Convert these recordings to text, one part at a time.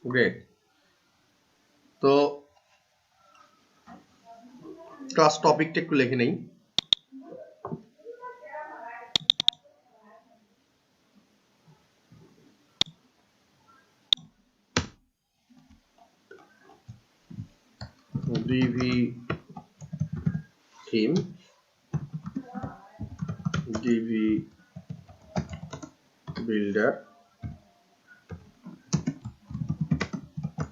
Great. তো class টপিকটা একটু লিখে নেই। DV theme, DV builder,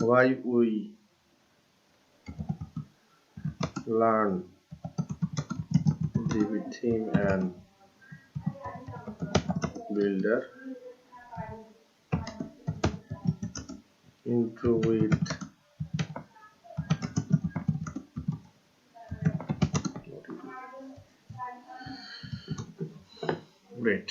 why we learn DV theme and builder, intro with great.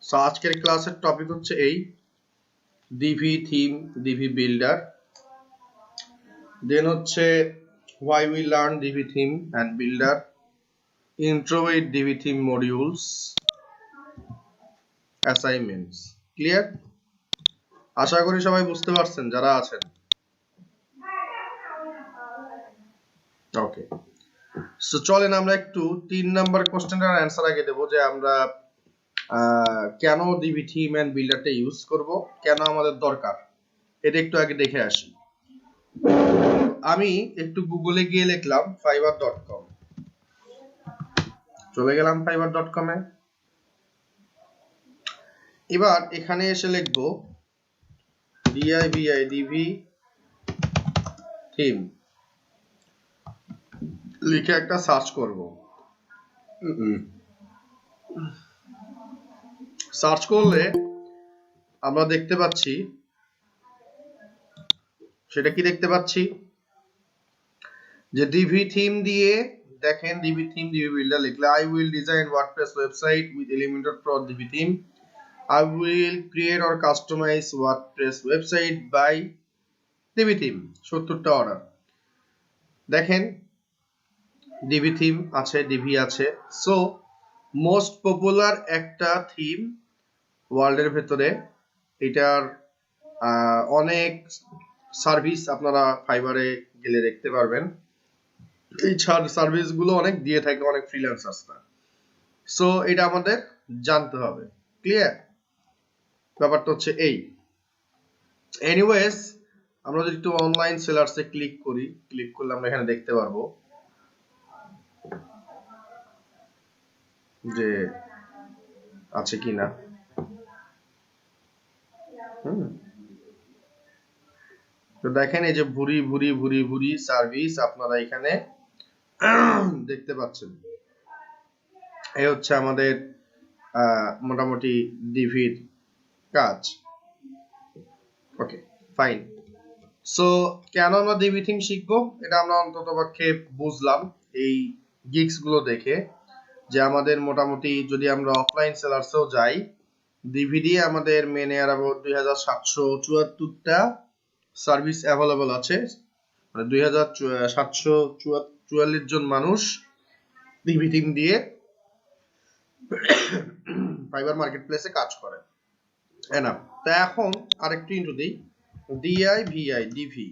So আজকের ক্লাসের টপিক হচ্ছে এই Divi theme, Divi builder, then হচ্ছে why we learn Divi theme and builder, intro with Divi theme modules, assignments. Clear? আশা করি সবাই বুঝতে পারছেন যারা আছেন। ওকে, সো চলেন আমরা একটু 3 নাম্বার কোশ্চেনের অ্যানসার আগে দেব যে আমরা কেন ডিভি থিম এন্ড বিল্ডারটা ইউজ করব, কেন আমাদের দরকার, এটা একটু আগে দেখে আসি। আমি একটু গুগলে গিয়ে লিখলাম fiverr.com, চলে গেলাম fiverr.com এ। এবার এখানে এসে লিখব ডিভি থিম, লিখে একটা সার্চ করব। সার্চ করলে আমরা দেখতে পাচ্ছি, সেটা কি দেখতে পাচ্ছি যে ডিভি থিম দিয়ে, দেখেন ডিভি থিম, ডিভি বিল্ডার লিখলে I will design WordPress website with Elementor Pro Divi theme, I will create or customize WordPress website by Divi theme. 70টা অর্ডার। দেখেন ডিভি থিম আছে, ডিভি আছে। সো মোস্ট পপুলার একটা theme ওয়ার্ল্ডের ভেতরে। এটার অনেক সার্ভিস আপনারা ফাইবারে গেলে দেখতে পারবেন। এই সার্ভিস গুলো অনেক দিয়ে থাকে অনেক ফ্রিল্যান্সার্সরা। সো এটা আমাদের জানতে হবে। ক্লিয়ার? ব্যাপারটা হচ্ছে এই। এনিওয়েজ, আমরা যদি একটু অনলাইন সেলার্সে ক্লিক করি, ক্লিক করলে আমরা এখানে দেখতে পারবো যে আছে কিনা। তো দেখেন এই যে ভুরি ভুরি ভুরি ভুরি সার্ভিস আপনারা এখানে দেখতে পাচ্ছেন। এই হচ্ছে আমাদের মোটামুটি ডিভির কাজ। ওকে, ফাইন। সো কেন আমরা ডিভি থিম শিখবো, এটা আমরা অন্ততপক্ষে বুঝলাম এই গিগস গুলো দেখে, যে আমাদের মোটামুটি যদি আমরা অফলাইন সেলার্সেও যাই, ডিভি দিয়ে আমাদের মেনে অ্যারাউন্ড 2774টা সার্ভিস অ্যাভেলেবল আছে। মানে 2744 জন মানুষ ডিভি থিম দিয়ে ফাইবার মার্কেট প্লেসে কাজ করে। এনাফ। তো এখন আরেকটু ইন্ট্রো দিই। ডিভি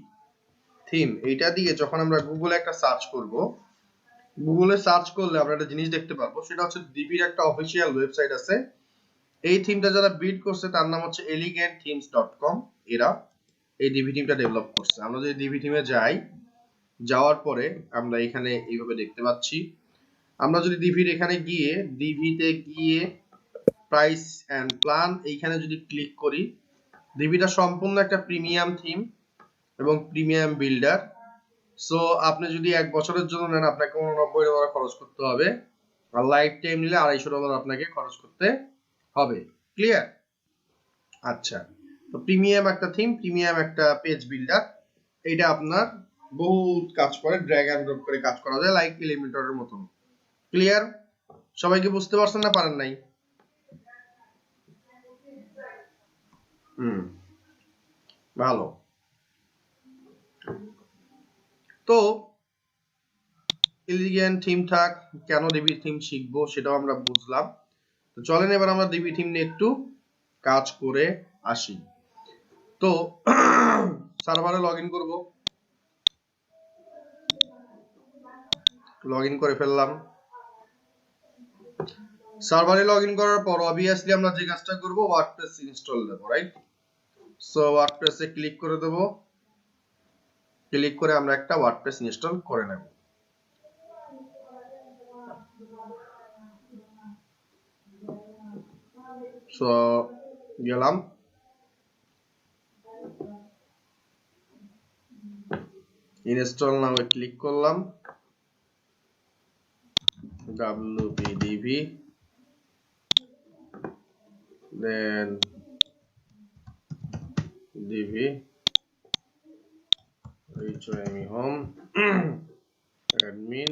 থিম, এইটা দিয়ে যখন আমরা গুগলে একটা সার্চ করব, গুগলে সার্চ করলে আমরা একটা জিনিস দেখতে পারবো, সেটা হচ্ছে ডিভির একটা অফিসিয়াল ওয়েবসাইট আছে। এই থিমটা যারা বিল্ড করছে তার নাম হচ্ছে elegantthemes.com। এরা এই ডিভি থিমটা ডেভেলপ করছে। আমরা যদি ডিভি থিমে যাই, যাওয়ার পরে আমরা এখানে এইভাবে দেখতে পাচ্ছি। আমরা যদি ডিভির এখানে গিয়ে, ডিভিতে গিয়ে প্রাইস এন্ড প্ল্যান এইখানে যদি ক্লিক করি, ডিভিটা সম্পূর্ণ একটা প্রিমিয়াম থিম এবং প্রিমিয়াম বিল্ডার। সো আপনি যদি 1 বছরের জন্য নেন, আপনাকে $89 খরচ করতে হবে, আর লাইফ টাইম নিলে $250 আপনাকে খরচ করতে হবে। ক্লিয়ার? আচ্ছা, তো প্রিমিয়াম একটা থিম, প্রিমিয়াম একটা পেজ বিল্ডার, এটা আপনার বহুত কাজ করে, ড্র্যাগ এন্ড ড্রপ করে কাজ করা যায়, লাইক এলিমেন্টরের মতন। ক্লিয়ার? সবাই কি বুঝতে পারছেন না পারেন নাই? ভালো। তো এলিগেন্ট থিম থাক, কেন ডিবি থিম শিখবো সেটাও আমরা বুঝলাম। তো চলেন এবার আমরা ডিবি থিম নিয়ে একটু কাজ করে আসি। তো সার্ভারে লগ ইন করবো, লগ ইন করে ফেললাম। সার্ভারে লগ ইন করার পর অবভিয়াসলি আমরা যে কাজটা করবো ওয়ার্ডপ্রেস ইনস্টল দেবো, রাইট? সো ওয়ার্ডপ্রেসে ক্লিক করে দেব, ক্লিক করে আমরা একটা ওয়ার্ডপ্রেস ইনস্টল করে নেব। সো গেলাম, ইনস্টল নাও ক্লিক করলাম, wpdb then db home admin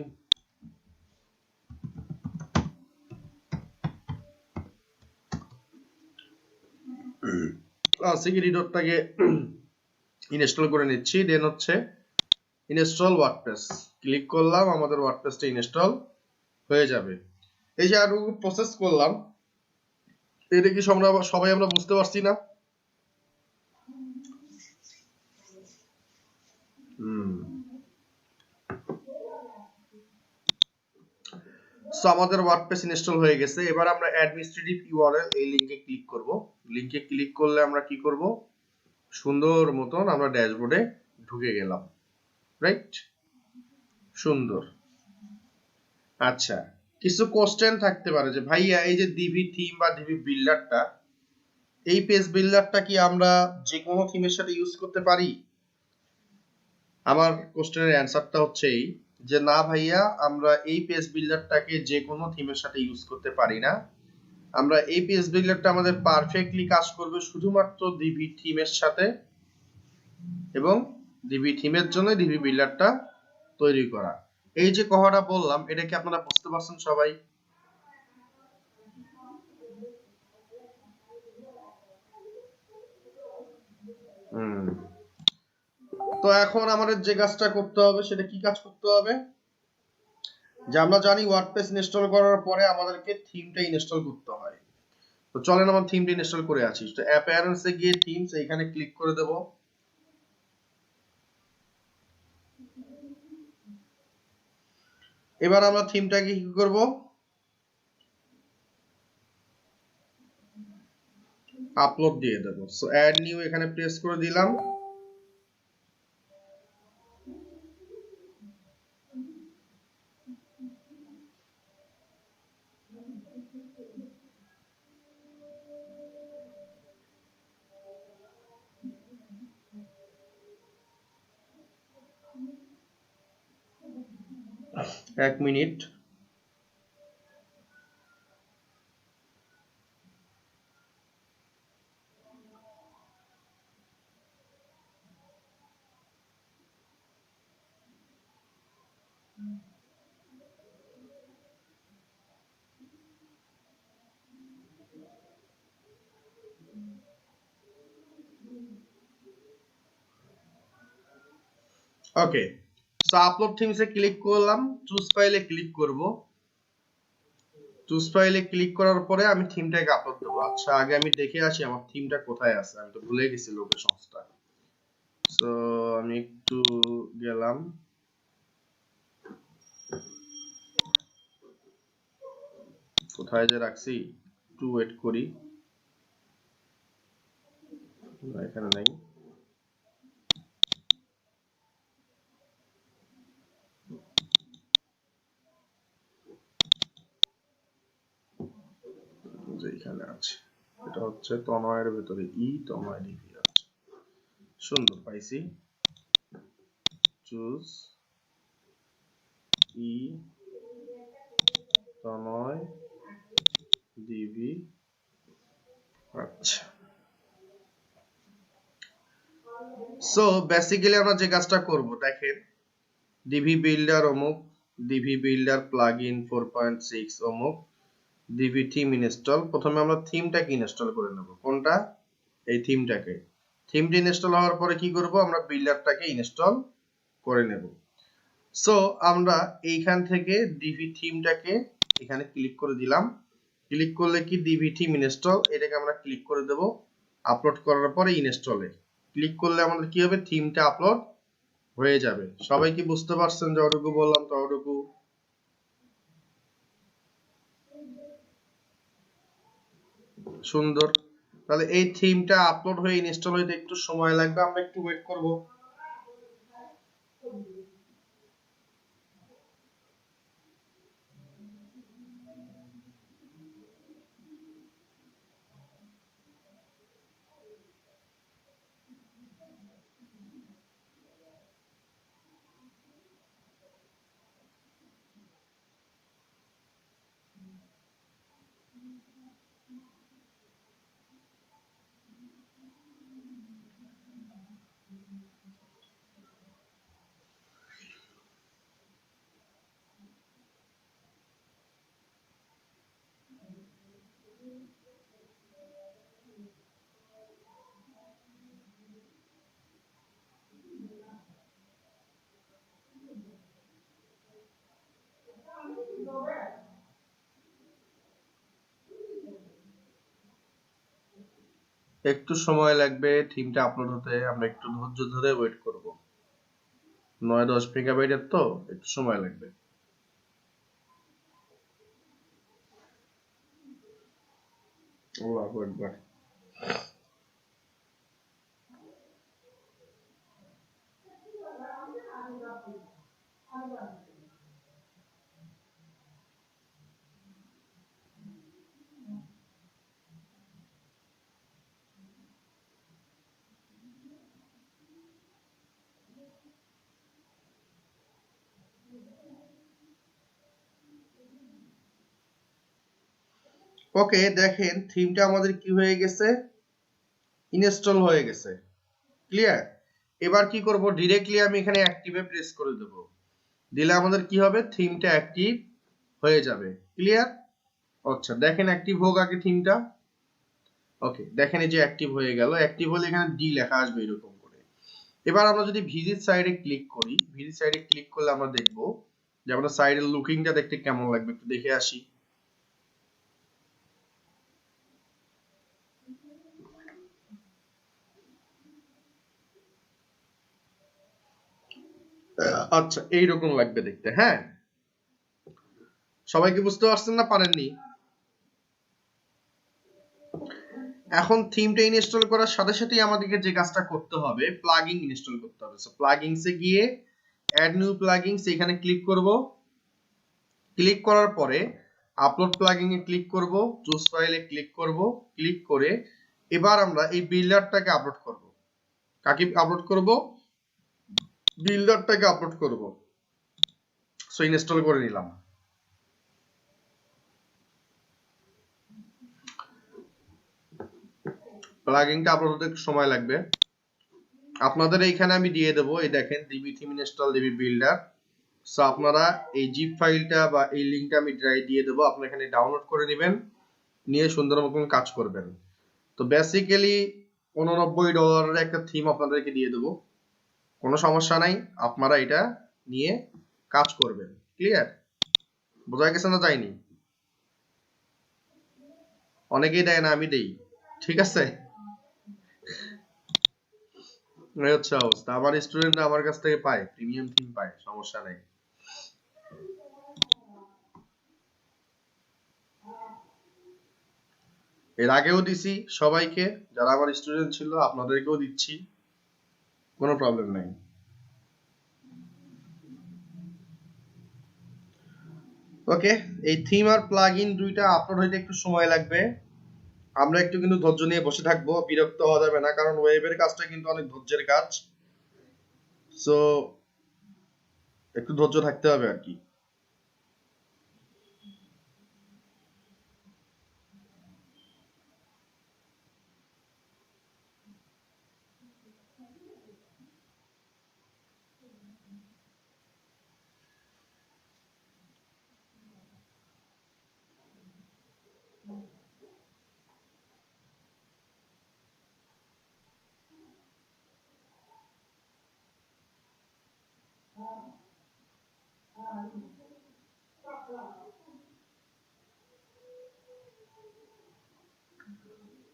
security ডটটাকে ইনস্টল করে নিচ্ছি। দেন হচ্ছে ইনস্টল ওয়ার্ডপ্রেস ক্লিক করলাম, আমাদের ওয়ার্ডপ্রেসটা ইনস্টল হয়ে যাবে। এই যে আরো প্রসেস করলাম, এটা কি সবাই আমরা বুঝতে পারছি না? সো আমাদের ওয়ার্ডপ্রেস ইনস্টল হয়ে গেছে। এবার আমরা অ্যাডমিনিস্ট্রেটিভ ইউআরএল এই লিংকে ক্লিক করব। লিংকে ক্লিক করলে আমরা কি করব, সুন্দর মতন আমরা ড্যাশবোর্ডে ঢুকে গেলাম, রাইট? সুন্দর। আচ্ছা, কিছু কোশ্চেন থাকতে পারে যে ভাইয়া এই যে ডিভি থিম বা ডিভি বিল্ডারটা, এই পেজ বিল্ডারটা কি আমরা যে কোনো থিমের সাথে ইউজ করতে পারি? আমার কোশ্চেনের অ্যানসারটা হচ্ছে এই যে না ভাইয়া, আমরা এই পেজ বিল্ডারটাকে যে কোনো থিমের সাথে ইউজ করতে পারি না। আমরা এই পেজ বিল্ডারটা আমাদের পারফেক্টলি কাজ করবে শুধুমাত্র ডিভি থিমের সাথে, এবং ডিভি থিমের জন্য ডিভি বিল্ডারটা তৈরি করা। এই যে কথাটা বললাম, এটা কি আপনারা বুঝতে পারছেন সবাই? তো এখন আমাদের যে কাজটা করতে হবে সেটা কি কাজ করতে হবে, যে আমরা জানি ওয়ার্ডপ্রেস ইনস্টল করার পরে আমাদেরকে থিমটা ইনস্টল করতে হয়। তো চলেন আমরা থিমটা ইনস্টল করে আসি। তো অ্যাপিয়ারেন্সে গিয়ে থিমস এখানে ক্লিক করে দেব। এবার আমরা থিমটাকে কি করব, আপলোড দিয়ে দেব। সো অ্যাড নিউ এখানে প্রেস করে দিলাম। এক মিনিট। ওকে, সো আপলোড থিমসে ক্লিক করলাম, চুজ ফাইলে ক্লিক করব। চুজ ফাইলে ক্লিক করার পরে আমি থিমটাকে আপলোড দেব। আচ্ছা, আগে আমি দেখে আসি আমার থিমটা কোথায় আছে, আমি তো ভুলে গেছি লোকেশনটা। সো আমি একটু গেলাম, কোথায় যে রাখছি, একটু ওয়েট করি। এখানে নাই। যে এখানে আছে, এটা হচ্ছে তনয়ের ভেতরে তনয় ডিভি আছে। সুন্দর, পাইছি। চুজ তনয় ডিভি। আচ্ছা, সো বেসিক্যালি আমরা যে কাজটা করব, দেখেন ডিভি বিল্ডার অমুক, ডিভি বিল্ডার প্লাগইন 4.6 অমুক, ডিভি থিম ইনস্টল। প্রথমে আমরা থিমটাকে ইনস্টল করে নেব। কোনটা? এই থিমটাকে। থিমটি ইনস্টল হওয়ার পরে কি করব, আমরা বিল্ডারটাকে ইনস্টল করে নেব। সো আমরা এইখান থেকে ডিভি থিমটাকে এখানে ক্লিক করে দিলাম। ক্লিক করলে কি ডিভি থিম ইনস্টল, এটাকে আমরা ক্লিক করে দেব। আপলোড করার পরে ইনস্টলে ক্লিক করলে আমাদের কি হবে, থিমটা আপলোড হয়ে যাবে। সবাই কি বুঝতে পারছেন? যতটুকু বললাম ততটুকু? সুন্দর। তাহলে এই থিমটা আপলোড হয়ে ইনস্টল হইতে একটু সময় লাগবে, আমরা একটু ওয়েট করব। একটু সময় লাগবে থিমটা আপলোড হতে, আমরা একটু ধৈর্য ধরে ওয়েট করব। 9-10 মেগাবাইটের তো একটু সময় লাগবে। আল্লাহু আকবার। ওকে, দেখেন থিমটা আমাদের কি হয়ে গেছে, ইনস্টল হয়ে গেছে। ক্লিয়ার? এবার কি করব, ডিরেক্টলি আমি এখানে অ্যাক্টিভে প্রেস করে দেব। দিলে আমাদের কি হবে, থিমটা অ্যাক্টিভ হয়ে যাবে। ক্লিয়ার? আচ্ছা, দেখেন অ্যাক্টিভ হোক আগে থিমটা। ওকে, দেখেন এই যে অ্যাক্টিভ হয়ে গেল। অ্যাক্টিভ হলে এখানে ডি লেখা আসবে এরকম করে। এবার আমরা যদি ভিজিট সাইডে ক্লিক করি, ভিজিট সাইডে ক্লিক করলে আমরা দেখব যে আমাদের সাইডের লুকিংটা দেখতে কেমন লাগবে, একটু দেখে আসি। আচ্ছা, এইরকম লাগবে দেখতে। হ্যাঁ, সবাই কি বুঝতে পারছেন না পারেননি? এখন থিমটা ইনস্টল করার সাথে সাথেই আমাদেরকে যে কাজটা করতে হবে, প্লাগইন ইনস্টল করতে হবে। সো প্লাগইনসে গিয়ে অ্যাড নিউ প্লাগইনস এখানে ক্লিক করব। ক্লিক করার পরে আপলোড প্লাগইন এ ক্লিক করব, চুজ ফাইলে ক্লিক করব। ক্লিক করে এবার আমরা এই বিল্ডারটাকে আপলোড করব। কাকে আপলোড করব? বিল্ডারটাকে আপলোড করব। সো ইনস্টল করে নিলাম। প্লাগইনটা আপলোড হতে একটু সময় লাগবে। আপনাদের এইখানে আমি দিয়ে দেবো, এই দেখেন DB theme install DB builder. So আপনারা এই জিপ ফাইলটা বা এই লিংকটা আমি দিয়ে দেবো, আপনারা এখানে ডাউনলোড করে নেবেন, নিয়ে সুন্দর মতন কাজ করবেন। তো বেসিক্যালি $89 একটা থিম আপনাদেরকে দিয়ে দেবো, কোনো সমস্যা নাই, আপনারা এটা নিয়ে কাজ করবেন। ক্লিয়ার? বোঝা গেছে না যায়নি? অনেকেই দেয় না, আমি দেই। ঠিক আছে, এই হচ্ছে অবস্থা। আমার স্টুডেন্টরা আমার কাছ থেকে পায়, প্রিমিয়াম থিম পায়, সমস্যা নাই। এর আগেও দিছি সবাইকে, যারা আমার স্টুডেন্ট ছিল, আপনাদেরকেও দিচ্ছি, কোনো প্রবলেম নাই। ওকে, এই থিম আর প্লাগইন দুইটা আপলোড হইতে একটু সময় লাগবে। আমরা একটু কিন্তু ধৈর্য নিয়ে বসে থাকবো, বিরক্ত হওয়া যাবে না, কারণ ওয়েবের কাজটা কিন্তু অনেক ধৈর্যের কাজ। সো একটু ধৈর্য থাকতে হবে আর কি।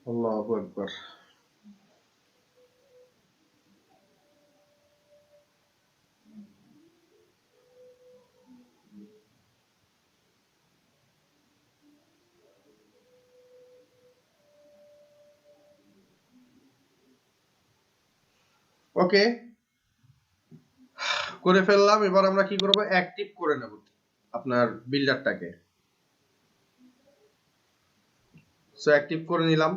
আল্লাহু আকবার। ওকে, করে ফেললাম। এবার আমরা কি করব, অ্যাক্টিভ করে নেব আপনার বিল্ডারটাকে। সো অ্যাক্টিভ করে নিলাম,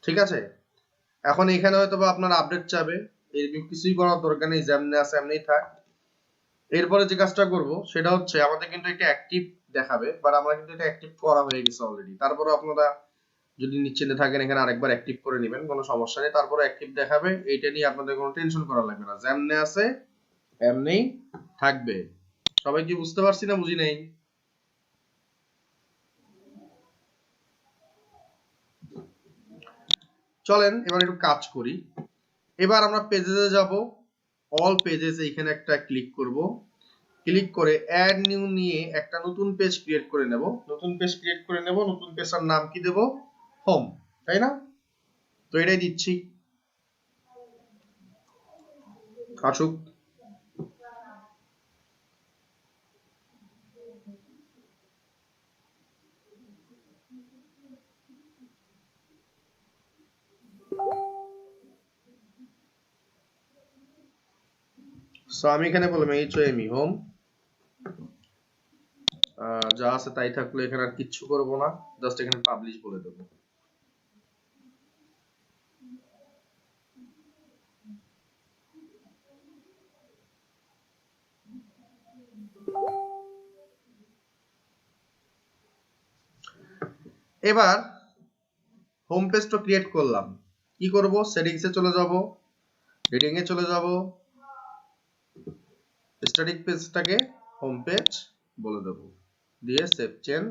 ঠিক আছে। এখন এখানে হয়তো বা আপনার আপডেট চাবে, এরকম কিছুই করার দরকার নেই, যেমনি আছে এমনিই থাক। এরপরে যে কাজটা করব সেটা হচ্ছে আমাদের কিন্তু একটা অ্যাক্টিভ দেখাবে, বাট আমরা কিন্তু এটা অ্যাক্টিভ করা হয়ে গেছে অলরেডি। তারপরে আপনারা যদি নিশ্চিন্তে থাকেন এখানে আরেকবার অ্যাক্টিভ করে নেবেন, কোনো সমস্যা নেই। তারপরে অ্যাক্টিভ দেখাবে, এইটা নিয়ে আপনাদের কোনো টেনশন করা লাগবে না, যেমনি আছে এমনিই থাকবে। সবাই কি বুঝতে পারছি না বুঝি নাই? চলেন এবার একটু কাজ করি। এবার আমরা পেজেসে যাব, অল পেজেস, এইখানে একটা ক্লিক করব। ক্লিক করে অ্যাড নিউ নিয়ে একটা নতুন পেজ ক্রিয়েট করে নেব। নতুন পেজ ক্রিয়েট করে নেব, নতুন পেজটার নাম কি দেব? হোম, তাই না? তো এটাই দিচ্ছি, আসুক। সো আমি এখানে বললাম HOME হোম, যা আছে তাই থাকলো, এখানে আর কিচ্ছু করব না, জাস্ট এখানে পাবলিশ বলে দেব। এবার হোম পেজটা ক্রিয়েট করলাম, কি করব, সেটিংসে চলে যাব, রিডিং এ চলে যাব, স্ট্যাটিক পেজটাকে হোম পেজ বলে দেব, দিয়ে সেভ চেঞ্জ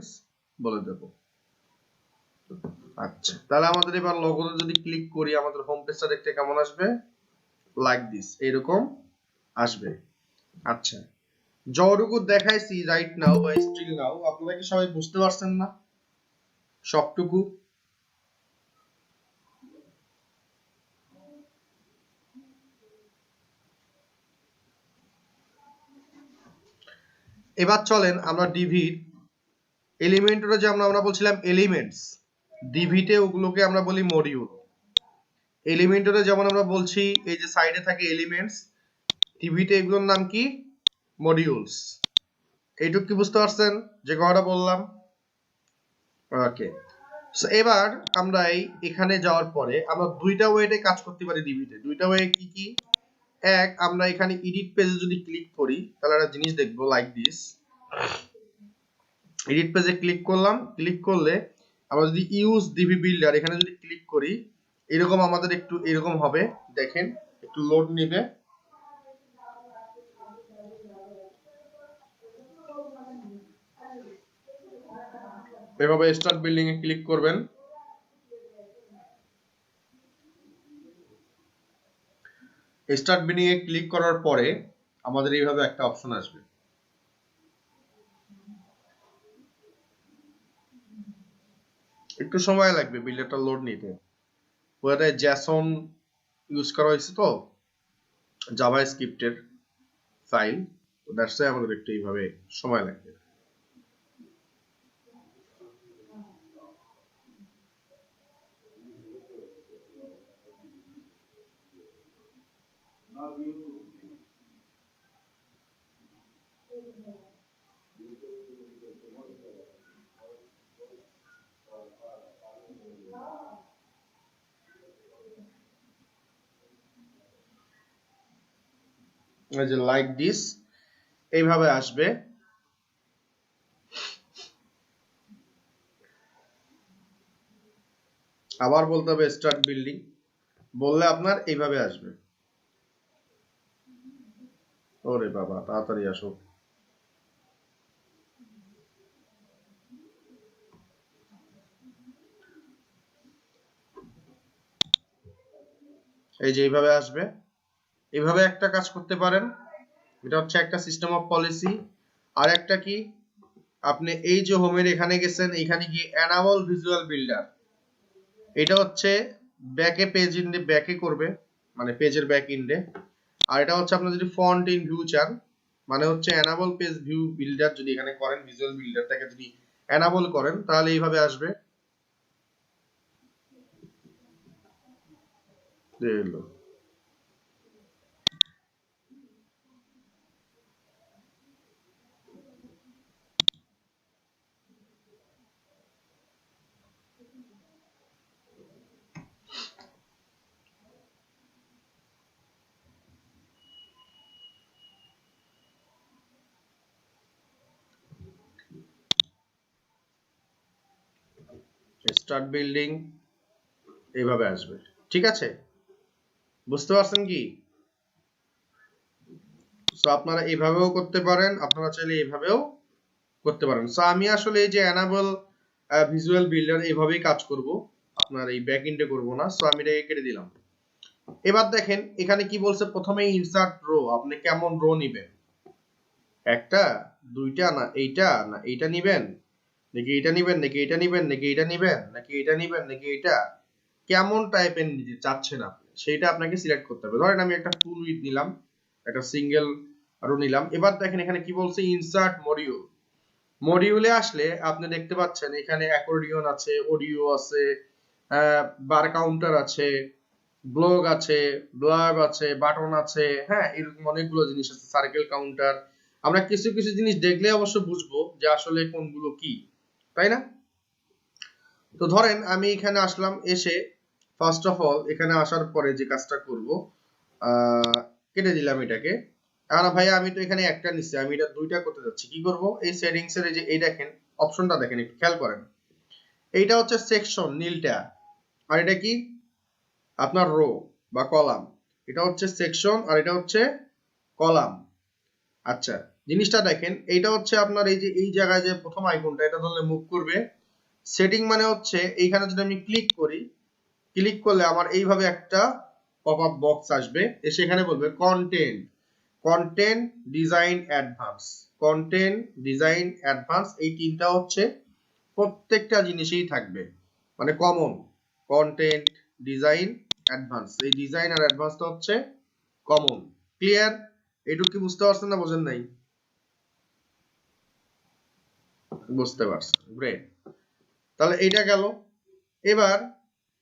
বলে দেব। আচ্ছা, তাহলে আমাদের এবার লোগোতে যদি ক্লিক করি আমাদের হোম পেজটা দেখতে কেমন আসবে? লাইক দিস, এরকম আসবে। আচ্ছা, যতটুকু দেখাইছি রাইট নাও বা স্টিল নাও, আপনারা কি সবাই বুঝতে পারছেন না সবটুকু? এবার চলেন আমরা ডিভির এলিমেন্টরে, যে আমরা বলছিলাম এলিমেন্টস, ডিভিতে ওগুলোকে আমরা বলি মডিউল। এলিমেন্টরে যেমন আমরা বলছি এই যে সাইডে থাকে এলিমেন্টস, ডিভিতে এগুলোর নাম কি? মডিউলস। এইটুকু কি বুঝতে পারছেন যে কথাটা বললাম? ওকে, সো এবার আমরা এখানে যাওয়ার পরে আমরা দুইটা ওয়েতে কাজ করতে পারি ডিভিতে। দুইটা ওয়ে কি কি? এক, আমরা এখানে এডিট পেজে যদি ক্লিক করি তাহলে একটা জিনিস দেখবো, লাইক দিস। এডিট পেজে ক্লিক করলাম, ক্লিক করলে আমরা যদি ইউজ ডিভি বিল্ডার এখানে যদি ক্লিক করি, এরকম আমাদের একটু এরকম হবে, দেখেন একটু লোড নেবে। এভাবে স্টার্ট বিল্ডিং এ ক্লিক করবেন। স্টার্ট বিল্ডিং এ ক্লিক করার পরে আমাদের এইভাবে একটা অপশন আসবে। একটু সময় লাগবে বিল্ডারটা লোড নিতে, ওটাতে জেসন ইউজ করা হয়েছে তো, জাভা স্ক্রিপ্টের ফাইল, তো দ্যাটস ওয়াই আমাদের একটু এইভাবে সময় লাগবে। এই যে লাইক দিস এইভাবে আসবে। আবার বলতে হবে স্টার্ট বিল্ডিং, বললে আপনার এইভাবে আসবে। ওরে বাবা, তাড়াতাড়ি আসো। এই যে এইভাবে আসবে। এইভাবে একটা কাজ করতে পারেন, এটা হচ্ছে একটা সিস্টেম অফ পলিসি। আর একটা কি, আপনি এই যে হোমের এখানে গেছেন, এখানে গিয়ে এনাবল ভিজুয়াল বিল্ডার এটা হচ্ছে ব্যাকে পেজ ইন্ডে ব্যাকে করবে, মানে পেজের ব্যাক ইন্ডে। আর এটা হচ্ছে আপনারা যদি ফন্ট ইন ভিউ চান, মানে হচ্ছে এনাবল পেজ ভিউ বিল্ডার যদি এখানে করেন, ভিজুয়াল বিল্ডারটাকে যদি এনাবল করেন তাহলে এইভাবে আসবে। স্টার্ট বিল্ডিং এইভাবে আসবে, ঠিক আছে? বুঝতে পারছেন কি? সো আপনারা এইভাবেও করতে পারেন, আপনারা চাইলে এইভাবেও করতে পারেন। সো আমি আসলে এই যে এনাবল ভিজুয়াল বিল্ডার এইভাবেই কাজ করব, আপনার এই ব্যাক এন্ডে করব না। সো আমি এটাকে কেটে দিলাম। এবার দেখেন এখানে কি বলছে, প্রথমে ইনসার্ট রো, আপনি কেমন রো নেবেন, একটা, দুইটা, না এইটা, না এইটা নেবেন, নাকি এটা নেবেন, নাকি এটা নেবেন, নাকি এটা নেবেন, নাকি এটা নেবেন, নাকি এটা, কেমন টাইপের নিতে চাচ্ছেন আপনি সেটা আপনাকে সিলেক্ট করতে হবে। ধরেন আমি একটা ফুল উইডথ নিলাম, একটা সিঙ্গেল রো নিলাম। এবার দেখেন এখানে কি বলছে, ইনসার্ট মডিউল। মডিউলে আসলে আপনি দেখতে পাচ্ছেন এখানে অ্যাকর্ডিয়ন আছে, অডিও আছে, বার কাউন্টার আছে, ব্লগ আছে, ব্লাব আছে, বাটন আছে, হ্যাঁ এরকম অনেকগুলো জিনিস আছে, সার্কেল কাউন্টার। আমরা কিছু কিছু জিনিস দেখলে অবশ্য বুঝবো যে আসলে কোনগুলো কি, তাই না? তো ধরেন আমি এখানে আসলাম, এসে ফার্স্ট অফ অল এখানে আসার পরে যে কাজটা করব, কেটে দিলাম এটাকে। এখন ভাইয়া আমি তো এখানে একটা নিচ্ছি, আমি এটা দুইটা করতে যাচ্ছি, কি করব, এই সেটিংস এর যে এই দেখেন অপশনটা দেখেন, একটু খেয়াল করেন, এইটা হচ্ছে সেকশন নীলটা, আর এটা কি আপনার রো বা কলাম, এটা হচ্ছে সেকশন আর এটা হচ্ছে কলাম। আচ্ছা, জিনিসটা দেখেন, এইটা হচ্ছে আপনার এই যে এই জায়গায় যে প্রথম আইকনটা, এটা ধরলে মুভ করবে। সেটিং মানে হচ্ছে এইখানে যদি আমি ক্লিক করি, ক্লিক করলে আমার এইভাবে একটা পপ আপ বক্স আসবে, এসে এখানে বলবে content, content design advance, content design advance, এই তিনটা হচ্ছে প্রত্যেকটা জিনিসেই থাকবে, মানে কমন। কন্টেন্ট ডিজাইন অ্যাডভান্স, এই ডিজাইন আর অ্যাডভান্সটা হচ্ছে কমন। ক্লিয়ার? এইটুকু কি বুঝতে পারছেন না বোঝেন নাই? বুঝতে পারছেন, গ্রেট। তাহলে এইটা গেল। এবার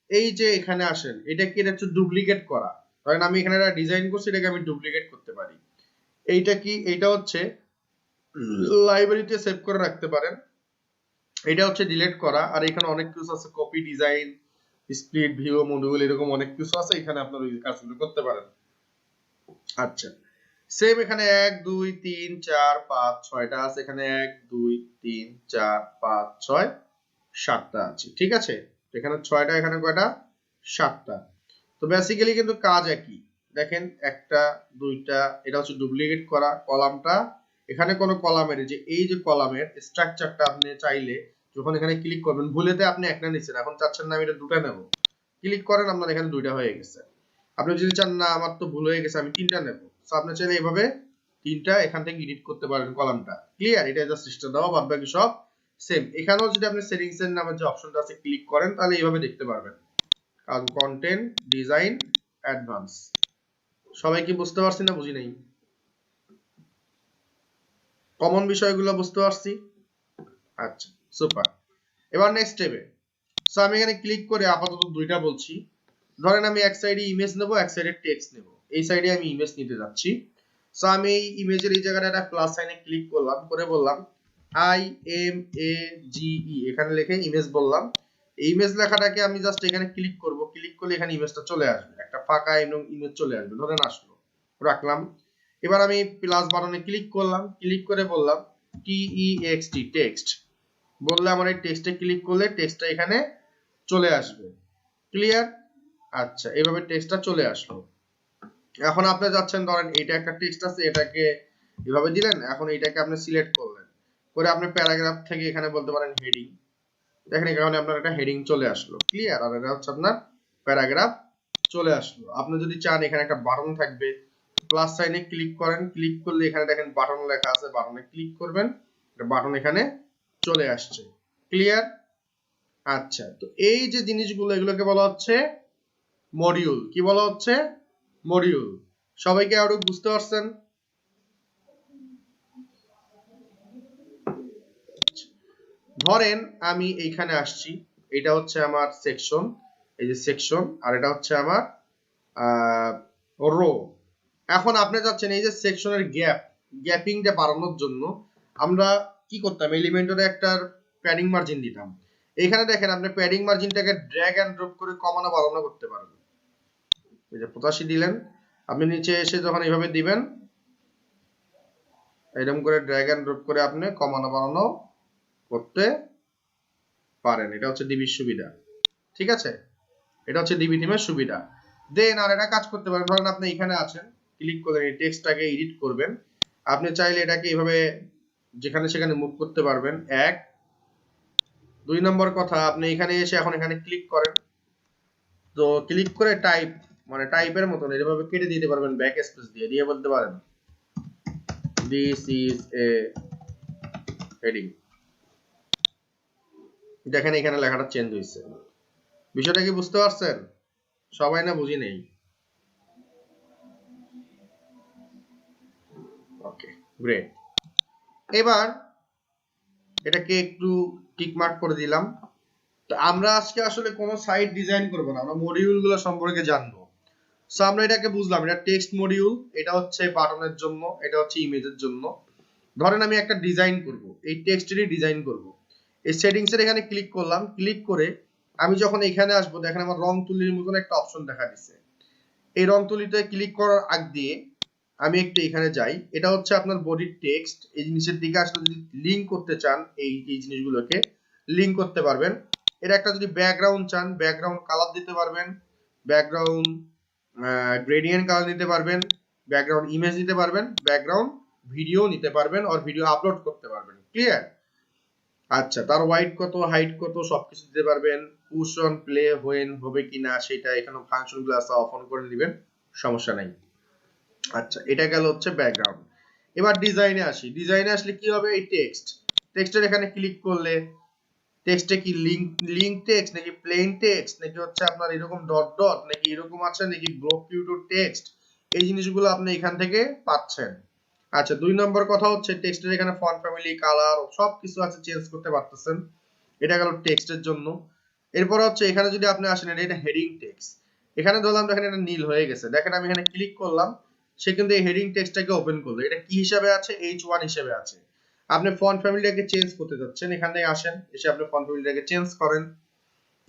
এই যে এখানে আসেন, এটা কি, এটা হচ্ছে ডুপ্লিকেট করা। ধরেন আমি এখানে একটা ডিজাইন করছি, এটাকে আমি ডুপ্লিকেট করতে পারি। এইটা কি, এইটা হচ্ছে লাইব্রেরিতে সেভ করে রাখতে পারেন। এটা হচ্ছে ডিলিট করা। আর এখানে অনেক কিছু আছে, copy, design, split view, module, এরকম অনেক কিছু আছে, এখানে আপনারা ওই কাজগুলো করতে পারেন। আচ্ছা, সেম এখানে 1 2 3 4 5 6টা আছে, এখানে 1 2 3 4 5 6 7টা আছে, ঠিক আছে? এখানে 6টা, এখানে কয়টা, 7টা। তো বেসিক্যালি কিন্তু কাজ একই। দেখেন একটা, দুইটা, এটা হচ্ছে ডুপ্লিকেট করা কলামটা। এখানে কোন কলামের যে এই যে কলামের স্ট্রাকচারটা আপনি চাইলে যখন এখানে ক্লিক করবেন, ভুলেতে আপনি একটা নিচ্ছেন, এখন চাচ্ছেন না আমি এটা দুটো নেব, ক্লিক করেন, আপনার এখানে দুইটা হয়ে গেছে। আপনি যদি চান না আমার তো ভুল হয়ে গেছে আমি তিনটা নেব, সো আপনি চাইলে এইভাবে তিনটা এখান থেকে এডিট করতে পারেন কলামটা। ক্লিয়ার? এটা জাস্ট সিস্টেম দেওয়া, বাদ বাকি সব সেম। এখানেও যদি আপনি সেটিংস এর নামে যে অপশনটা আছে ক্লিক করেন, তাহলে এইভাবে দেখতে পারবেন, কারণ কন্টেন্ট ডিজাইন অ্যাডভান্স। সবাই কি বুঝতে পারছি না বুঝি নাই? কমন বিষয়গুলো বুঝতে পারছি? আচ্ছা, সুপার। এবার নেক্সট স্টেপে, সো আমি এখানে ক্লিক করে আপাতত দুইটা বলছি। ধরেন আমি এক সাইডে ইমেজ নেব, এক সাইডে টেক্সট নেব। এই সাইডে আমি ইমেজ নিতে যাচ্ছি। সো আমি এই ইমেজের এই জায়গাটা একটা প্লাস সাইনে ক্লিক করলাম, করে বললাম IMAGE, এখানে লিখে ইমেজ বললাম। এই ইমেজ লেখাটাকে আমি জাস্ট এখানে ক্লিক করব, ক্লিক করলে এখানে ইমেজটা চলে আসবে, একটা ফাঁকা এবং ইমেজ চলে আসবে, ধরেন আসলো, রাখলাম। এবার আমি প্লাস বাটনে ক্লিক করলাম, ক্লিক করে বললাম TEXT, টেক্সট বললে আমার এই টেক্সটে ক্লিক করলে টেক্সটটা এখানে চলে আসবে। ক্লিয়ার? আচ্ছা, এইভাবে টেক্সটটা চলে আসলো। এখন আপনি যাচ্ছেন, ধরেন এটা একটা টেক্সট আছে, এটাকে এভাবে দিলেন, এখন এটাকে আপনি সিলেক্ট করলেন, করে আপনি প্যারাগ্রাফ থেকে এখানে বলতে পারেন হেডিং। দেখেন এখানে আপনার একটা হেডিং চলে আসলো। ক্লিয়ার? আর এটা হচ্ছে আপনার প্যারাগ্রাফ চলে আসলো। আপনি যদি চান এখানে একটা বাটন থাকবে, প্লাস সাইনে ক্লিক করেন, ক্লিক করলে এখানে দেখেন বাটন লেখা আছে, বাটনে ক্লিক করবেন, একটা বাটন এখানে চলে আসছে। ক্লিয়ার? আচ্ছা, তো এই যে জিনিসগুলো এগুলোকে বলা হচ্ছে মডিউল। কি বলা হচ্ছে? মডিউল। সবাইকে আরো বুঝতে পারছেন? ধরেন আমি এইখানে আসছি, এটা হচ্ছে আমার সেকশন, এই যে সেকশন, আর এটা হচ্ছে আমার রো। এখন আপনি চাচ্ছেন এই যে সেকশনের গ্যাপিংটা বাড়ানোর জন্য আমরা কি করতাম, এলিমেন্টরে একটা প্যাডিং মার্জিন দিতাম। এখানে দেখেন আপনি প্যাডিং মার্জিনটাকে ড্র্যাগ এন্ড ড্রপ করে কমানো বাড়ানো করতে পারবেন। এই যে 85 দিলেন, আপনি নিচে এসে যখন এইভাবে দিবেন, এরকম করে ড্র্যাগ এন্ড ড্রপ করে আপনি কমানো বাড়ানো করতে পারেন। এটা হচ্ছে ডিবির সুবিধা। ঠিক আছে, এটা হচ্ছে ডিবি থিমের সুবিধা। দেন আর এটা কাজ করতে পারেন, ধরেন আপনি এখানে আছেন, ক্লিক করে এই টেক্সটটাকে এডিট করবেন। আপনি চাইলে এটাকে এইভাবে যেখানে সেখানে মুভ করতে পারবেন। এক, দুই নম্বর কথা, আপনি এখানে এসে এখন এখানে ক্লিক করেন, তো ক্লিক করে টাইপ মানে টাইপের মতন এইভাবে কেটে দিতে পারবেন ব্যাক স্পেস দিয়ে দিয়ে বলতে পারেন দিস ইজ এ হেডিং। দেখেন এখানে লেখাটা চেঞ্জ হয়েছে। বিষয়টা কি বুঝতে পারছেন? সবাই না বুঝি নেই? ওকে, গ্রেট। এবার এটাকে একটু টিক মার্ক করে দিলাম। তো আমরা আজকে আসলে কোনো সাইট ডিজাইন করব না, আমরা মডিউলগুলো সম্পর্কে জানবো। সো আমরা এটাকে বুঝলাম, এটা টেক্সট মডিউল, এটা হচ্ছে বাটনের জন্য, এটা হচ্ছে ইমেজের জন্য। ধরেন আমি একটা ডিজাইন করব, এই টেক্সটেরই ডিজাইন করব। এই সেটিংস এর এখানে ক্লিক করলাম, ক্লিক করে আমি যখন এখানে আসবো দেখেন আমার রং তুলির মতন একটা অপশন দেখা দিচ্ছে। এই রং তুলিতে ক্লিক করার আগ দিয়ে আমি একটু এখানে যাই, এটা হচ্ছে আপনার বডির টেক্সট। এই জিনিসের দিকে আসলে যদি লিংক করতে চান, এই জিনিসগুলোকে লিংক করতে পারবেন। এর একটা যদি ব্যাকগ্রাউন্ড চান, ব্যাকগ্রাউন্ড কালার দিতে পারবেন, ব্যাকগ্রাউন্ড গ্রেডিয়েন্ট কালার নিতে পারবেন, ব্যাকগ্রাউন্ড ইমেজ নিতে পারবেন, ব্যাকগ্রাউন্ড ভিডিও নিতে পারবেন, আর ভিডিও আপলোড করতে পারবেন। ক্লিয়ার? আচ্ছা, তার ওয়াইড কত, হাইট কত, সবকিছু দিতে পারবেন। পুশ অন প্লে হোয়েন হবে কিনা সেটা এখানে ফাংশনগুলো আছে, অফ অন করে দিবেন, সমস্যা নাই। আচ্ছা, এটা গেল হচ্ছে ব্যাকগ্রাউন্ড। এবার ডিজাইনে আসি। ডিজাইনে আসলে কি হবে, এই টেক্সটের এখানে ক্লিক করলে টেক্সটে কি লিংক টেক্সট নাকি প্লেন টেক্সট নাকি হচ্ছে আপনার এরকম ডট ডট নাকি এরকম আছে নাকি ব্লক কিউটো টেক্সট, এই জিনিসগুলো আপনি এখান থেকে পাচ্ছেন। আচ্ছা, দুই নম্বর কথা হচ্ছে টেক্সটের এখানে ফন্ট ফ্যামিলি, কালার সব কিছু আছে, চেঞ্জ করতে পারতেছেন। এটা গেল টেক্সটের জন্য। এরপর হচ্ছে এখানে যদি আপনি আসেন, এটা হেডিং টেক্সট। এখানে ধরলাম দেখেন এটা নীল হয়ে গেছে, দেখেন আমি এখানে ক্লিক করলাম, সে কিন্তু এই হেডিং টেক্সটটাকে ওপেন করলো। এটা কি হিসাবে আছে? H1 হিসাবে আছে। আপনি ফন্ট ফ্যামিলিটাকে চেঞ্জ করতে যাচ্ছেন, এখানে আসেন, এসে আপনি ফন্ট ফ্যামিলিটাকে চেঞ্জ করেন।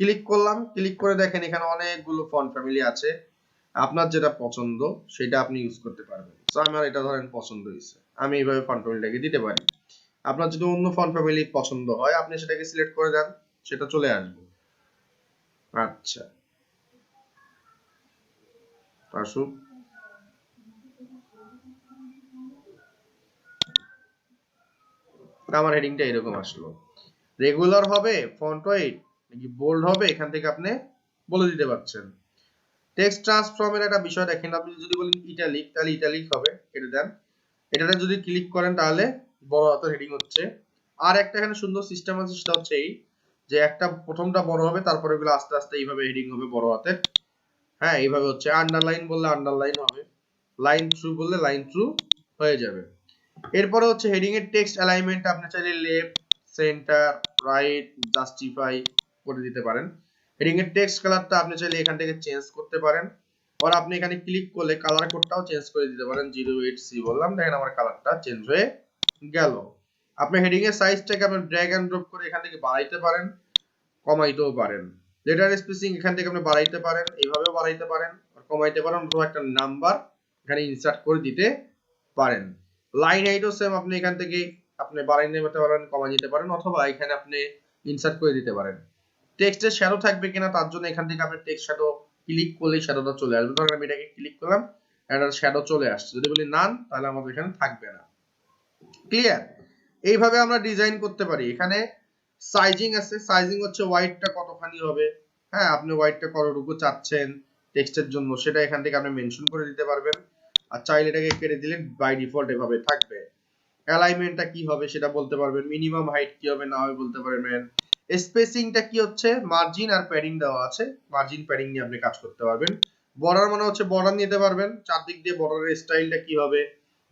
ক্লিক করলাম, ক্লিক করে দেখেন এখানে অনেকগুলো ফন্ট ফ্যামিলি আছে, আপনার যেটা পছন্দ সেটা আপনি ইউজ করতে পারবেন। তো আমার এটা ধরেন পছন্দ হয়েছে, আমি এইভাবে ফন্ট ফ্যামিলিটাকে দিতে পারি। আপনার যদি অন্য ফন্ট ফ্যামিলি পছন্দ হয় আপনি সেটাকে সিলেক্ট করে দেন, সেটা চলে আসবে। আচ্ছা, আসুক। আমার হেডিংটা এরকম আসলো। রেগুলার হবে, ফন্ট ওয়েট নাকি বোল্ড হবে, এখান থেকে আপনি বলে দিতে পারছেন। টেক্সট ট্রান্সফর্মের একটা বিষয় দেখেন, আপনি যদি বলেন ইটালিক তাহলে ইটালিক হবে, কেটে দেন। এটাতে যদি ক্লিক করেন তাহলে বড় হাতের হেডিং হচ্ছে। আর একটা এখানে সুন্দর সিস্টেম আছে, সেটা হচ্ছে এই যে একটা প্রথমটা বড় হবে, তারপরে এগুলো আস্তে আস্তে এইভাবে হেডিং হবে বড় হাতের। হ্যাঁ, এইভাবে হচ্ছে। আন্ডারলাইন বললে আন্ডারলাইন হবে, লাইন থ্রু বললে লাইন থ্রু হয়ে যাবে। এরপরে হচ্ছে হেডিং এর টেক্সট অ্যালাইনমেন্ট আপনি চাইলে লেফট, সেন্টার, রাইট, জাস্টিফাই করে দিতে পারেন। হেডিং এর টেক্সট কালারটা আপনি চাইলে এখান থেকে চেঞ্জ করতে পারেন, আর আপনি এখানে ক্লিক করলে কালার কোডটাও চেঞ্জ করে দিতে পারেন। 08C বললাম, দেখেন আমার কালারটা চেঞ্জ হয়ে গেল। আপনি হেডিং এর সাইজটাকে আপনি ড্র্যাগ এন্ড ড্রপ করে এখান থেকে বাড়াইতে পারেন, কমাইতেও পারেন। লেটার স্পেসিং এখান থেকে আপনি বাড়াইতে পারেন, এইভাবেও বাড়াইতে পারেন, আর কমাইতে পারেন, অথবা একটা নাম্বার এখানে ইনসার্ট করে দিতে পারেন। লাইন হাইটও সেম, আপনি এখান থেকে আপনি বাড়াই নিতে পারেন, কমাই নিতে পারেন, অথবা এখানে আপনি ইনসার্ট করে দিতে পারেন। টেক্সটের শ্যাডো থাকবে কিনা তার জন্য এখান থেকে আপনি টেক্সট শ্যাডো ক্লিক করলেই শ্যাডোটা চলে আসবে। ধরেন আমি এটাকে ক্লিক করলাম, একটা শ্যাডো চলে আসছে। যদি বলি নান, তাহলে আমাদের এখানে থাকবে না। ক্লিয়ার? এইভাবে আমরা ডিজাইন করতে পারি। এখানে সাইজিং আছে, সাইজিং হচ্ছে ওয়াইডটা কতখানি হবে। হ্যাঁ, আপনি ওয়াইডটা কতটুকু চাচ্ছেন টেক্সটের জন্য সেটা এখান থেকে আপনি মেনশন করে দিতে পারবেন, আর চাইলে এটাকে কেটে দিলে বাই ডিফল্ট এভাবে থাকবে। অ্যালাইনমেন্টটা কি হবে সেটা বলতে পারবেন, মিনিমাম হাইট কি হবে না হবে বলতে পারবেন, স্পেসিংটা কি হচ্ছে, মার্জিন আর প্যাডিং দেওয়া আছে, মার্জিন প্যাডিং নিয়ে আপনি কাজ করতে পারবেন। বর্ডার মানে হচ্ছে বর্ডার নিতে পারবেন, চারদিক দিয়ে বর্ডারের স্টাইলটা কি হবে,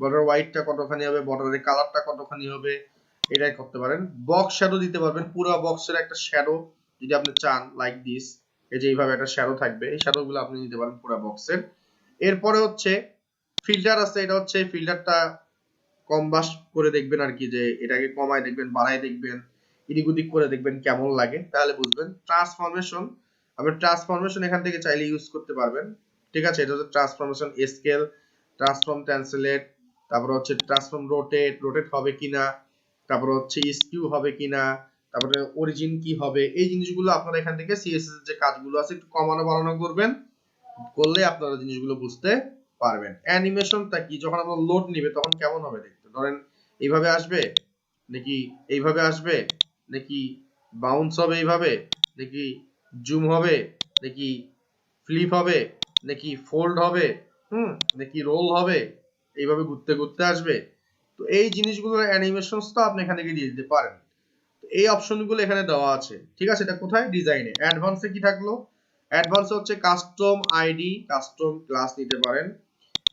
বর্ডার হোয়াইটটা কতখানি হবে, বর্ডারের কালারটা কতখানি হবে, এটাই করতে পারেন। বক্স শ্যাডো দিতে পারবেন, পুরো বক্সের একটা শ্যাডো যদি আপনি চান লাইক দিস, এই যে এইভাবে একটা শ্যাডো থাকবে, এই শ্যাডো গুলো আপনি নিতে পারেন পুরো বক্সের। এরপরে হচ্ছে ফিল্টার আছে, এটা হচ্ছে ফিল্টারটা কম বাস করে দেখবেন আর কি, যে এটাকে কমায় দেখবেন, বাড়ায় দেখবেন, এদিক ওদিক করে দেখবেন কেমন লাগে, তাহলে বুঝবেন। ট্রান্সফরমেশন, আপনি ট্রান্সফরমেশন এখান থেকে চাইলে ইউজ করতে পারবেন, ঠিক আছে। এটা হচ্ছে ট্রান্সফরমেশন স্কেল, ট্রান্সফর্ম ট্রান্সলেট, তারপর হচ্ছে ট্রান্সফর্ম রোটেট, রোটেট হবে কিনা, তারপর হচ্ছে স্কিউ হবে কিনা, তারপরে অরিজিন কি হবে, এই জিনিসগুলো আপনারা এখান থেকে সিএসএস যে কাজগুলো আছে একটু কমানো বাড়ানো করবেন, করলে আপনারা জিনিসগুলো বুঝতে পারবেন। অ্যানিমেশনটা কি, যখন আপনার লোড নিবে তখন কেমন হবে দেখতে, ধরেন এইভাবে আসবে নাকি এইভাবে আসবে, নাকি বাউন্স হবে এইভাবে, নাকি জুম হবে, নাকি ফ্লিপ হবে, নাকি ফোল্ড হবে, নাকি রোল হবে, এইভাবে ঘুরতে ঘুরতে আসবে। তো এই জিনিসগুলোর অ্যানিমেশনস তো আপনি এখান থেকে দিয়ে দিতে পারেন। এই অপশনগুলো এখানে দেওয়া আছে, ঠিক আছে। এটা কোথায়, ডিজাইনে। অ্যাডভান্সে কি থাকলো, অ্যাডভান্সে হচ্ছে কাস্টম আইডি, কাস্টম ক্লাস নিতে পারেন,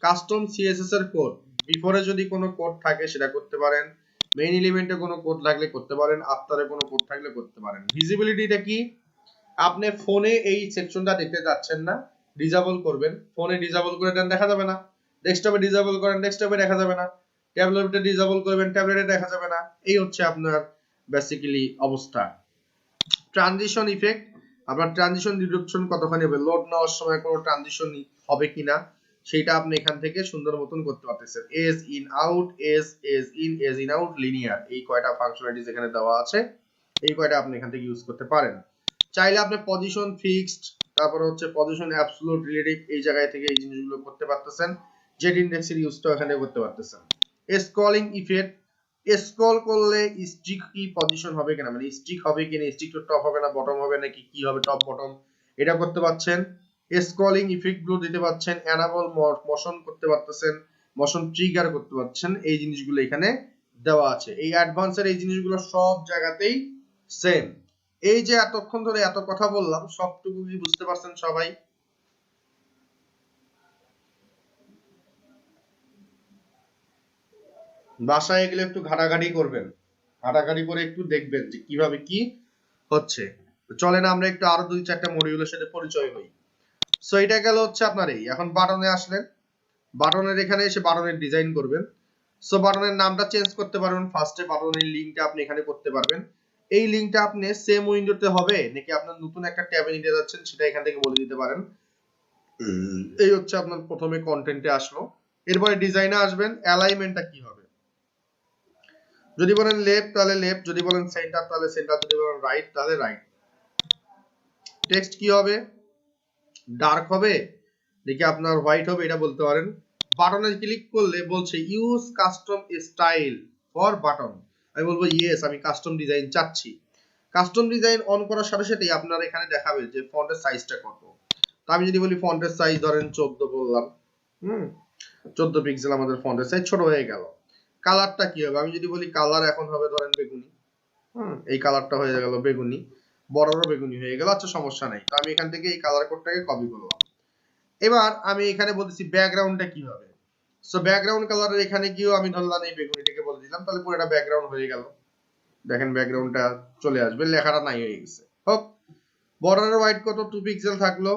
কাস্টম সিএসএস এর কোড, বিফোরে যদি কোনো কোড থাকে সেটা করতে পারেন, মেইন এলিমেন্টে কোনো কোড লাগলে করতে পারেন, আফটারে কোনো কোড থাকলে করতে পারেন। ভিজিবিলিটিটা কি, আপনি ফোনে এই সেকশনটা দেখতে যাচ্ছেন না, ডিসেবল করবেন, ফোনে ডিসেবল করে দেন, দেখা যাবে না। ডেস্কটপে ডিসেবল করেন, ডেস্কটপে দেখা যাবে না। ট্যাবলেটে ডিসেবল করবেন, ট্যাবলেটে দেখা যাবে না। এই হচ্ছে আপনার বেসিক্যালি অবস্থা। ট্রানজিশন ইফেক্ট, আপনার ট্রানজিশন ডিডাকশন কতখানি হবে, লোড নেওয়ার সময় কোনো ট্রানজিশন হবে কিনা সেটা আপনি এখান থেকে সুন্দর মতন করতে পারতেছেন। Ease in out, ease in, ease in out, linear, এই কয়টা ফাংশনালিটিস এখানে দেওয়া আছে, এই কয়টা আপনি এখান থেকে ইউজ করতে পারেন। চাইলে আপনি পজিশন ফিক্সড, তারপর হচ্ছে পজিশন অ্যাবসলিউট রিলেটিভ, এই জায়গায় থেকে এই জিনিসগুলো করতে পারতেছেন। জেড ইন্ডেক্সের ইউজটা এখানে করতে পারতেছেন। স্ক্রলিং ইফেক্ট, স্ক্রল করলে স্টিক কি পজিশন হবে কিনা, মানে স্টিক হবে কিনা, স্টিক টু টপ হবে না বটম হবে নাকি কি হবে, টপ বটম, এটা করতে পারছেন। স্ক্রলিং ইফেক্ট গুলো দিতে পারছেন, এনাবল মোশন করতে পারতেছেন, মোশন ট্রিগার করতে পারছেন, এই জিনিসগুলো এখানে দেওয়া আছে। এই অ্যাডভান্সের এই জিনিসগুলো সব জায়গাতেই সেম। এই যে এতক্ষণ ধরে এত কথা বললাম, সবটুকু কি বুঝতে পারছেন সবাই? বাসায় এগুলো একটু ঘাটাঘাটি করবেন, ঘাটাঘাটি করে একটু দেখবেন যে কিভাবে কি হচ্ছে। চলেন আমরা একটু আরো 2-4টা মডিউলের সাথে পরিচয় হই। সো এটা গেল হচ্ছে আপনার এই, এখন বাটনে আসলেন, বাটনের এখানে এসে বাটনের ডিজাইন করবেন। সো বাটনের নামটা চেঞ্জ করতে পারবেন, ফার্স্টে বাটনের লিংকটা আপনি এখানে করতে পারবেন। এই লিংকটা আপনি সেম উইন্ডোতে হবে নাকি আপনার নতুন একটা ট্যাবে নিতে যাচ্ছেন সেটা এখান থেকে বলে দিতে পারেন। এই হচ্ছে আপনার প্রথমে কন্টেন্টে আসলো। এরপরে ডিজাইনে আসবেন, অ্যালাইনমেন্টটা কি হবে, যদি বলেন লেফট তাহলে লেফট, যদি বলেন সেন্টার তাহলে সেন্টার, যদি বলেন রাইট তাহলে রাইট। টেক্সট কি হবে, ডার্ক হবে নাকি আপনার হোয়াইট হবে, এটা বলতে পারেন। বাটনে ক্লিক করলে বলছে use custom style for button, আমি বলবো ইয়েস, আমি কাস্টম ডিজাইন চাচ্ছি। কাস্টম ডিজাইন অন করার সাথে সাথেই আপনার এখানে দেখাবে যে ফন্টের সাইজটা কত। তো আমি যদি বলি ফন্টের সাইজ ধরেন 14 বললাম, 14 পিক্সেল আমাদের ফন্টের সাইজ, ছোট হয়ে গেল। কালারটা কি হবে, আমি যদি বলি কালার এখন হবে ধরেন বেগুনি, এই কালারটা হয়ে গেল বেগুনি, বড়রও বেগুনি হয়ে গেল, আচ্ছা সমস্যা নাই। তো আমি এখান থেকে এই কালার কোডটাকে কপি করলাম। এবার আমি এখানে বলতেছি ব্যাকগ্রাউন্ডটা কি হবে। সো ব্যাকগ্রাউন্ড কালারের এখানে গিয়েও আমি ধরলাম এই বেগুনিটাকে বলে দিলাম, তাহলে পুরোটা ব্যাকগ্রাউন্ড হয়ে গেল। দেখেন ব্যাকগ্রাউন্ডটা চলে আসবে, লেখাটা নাই হয়ে গেছে। হোক, বর্ডারের হোয়াইট কত 2 পিক্সেল থাকলো।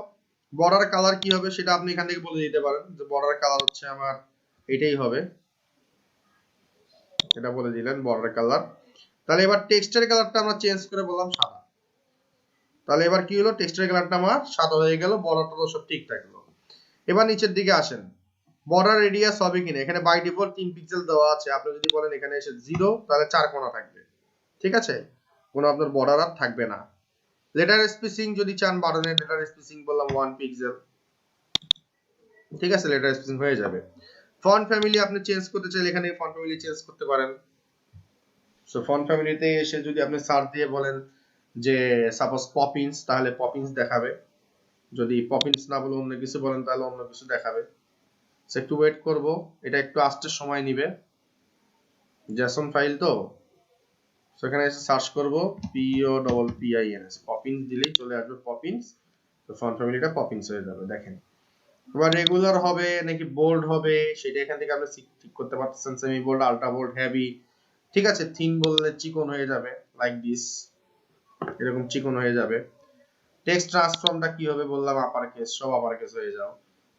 বর্ডার কালার কি হবে সেটা আপনি এখান থেকে বলে দিতে পারেন, যে বর্ডার কালার হচ্ছে আমার এটাই হবে, এটা বলে দিলেন বর্ডার কালার। তাহলে এবার টেক্সটের কালারটা আমরা চেঞ্জ করে বললাম সাদা। তাহলে এবার কি হলো, টেক্সটের কালারটা আমার সাদা হয়ে গেল, বর্ডারটা তো সব ঠিক থাকলো। এবার নিচের দিকে আসেন, বর্ডার রেডিয়াস হবে কিনা, এখানে বাই ডিফল্ট 3 পিক্সেল দেওয়া আছে, আপনি যদি বলেন এখানে এসে 0 তাহলে 4 কোণা থাকবে, ঠিক আছে, কোনো আপনার বর্ডার আর থাকবে না। লেটার স্পেসিং যদি চান, বাটনের লেটার স্পেসিং বললাম 1 পিক্সেল, ঠিক আছে, লেটার স্পেসিং হয়ে যাবে। ফন্ট ফ্যামিলি আপনি চেঞ্জ করতে চাইলে এখানে ফন্ট ফ্যামিলি চেঞ্জ করতে পারেন। সো ফন্ট ফ্যামিলিতে এসে যদি আপনি সার্চ দিয়ে বলেন যে সাপোজ পপিন্স, তাহলে পপিন্স দেখাবে। যদি পপিন্স না বলে অন্য কিছু বলেন তাহলে অন্য কিছু দেখাবে। সো একটু ওয়েট করব, এটা একটু আসতে সময় নিবে, জেসন ফাইল তো, সো এখানে এসে সার্চ করব POPPINS, পপিন্স দিলেই চলে আসবে পপিন্স। তো ফন্ট ফ্যামিলিটা পপিন্স হয়ে যাবে। দেখেন এবার রেগুলার হবে নাকি বোল্ড হবে সেটা এখান থেকে আপনি ঠিক করতে পারতেছেন, semi bold, ultra bold, heavy. ঠিক আছে, থিন বললে চিকন হয়ে যাবে, লাইক দিস, এরকম চিকন হয়ে যাবে। টেক্সট ট্রান্সফর্মটা কি হবে বললাম, আপার কেস, সব আপার কেস হয়ে যাও।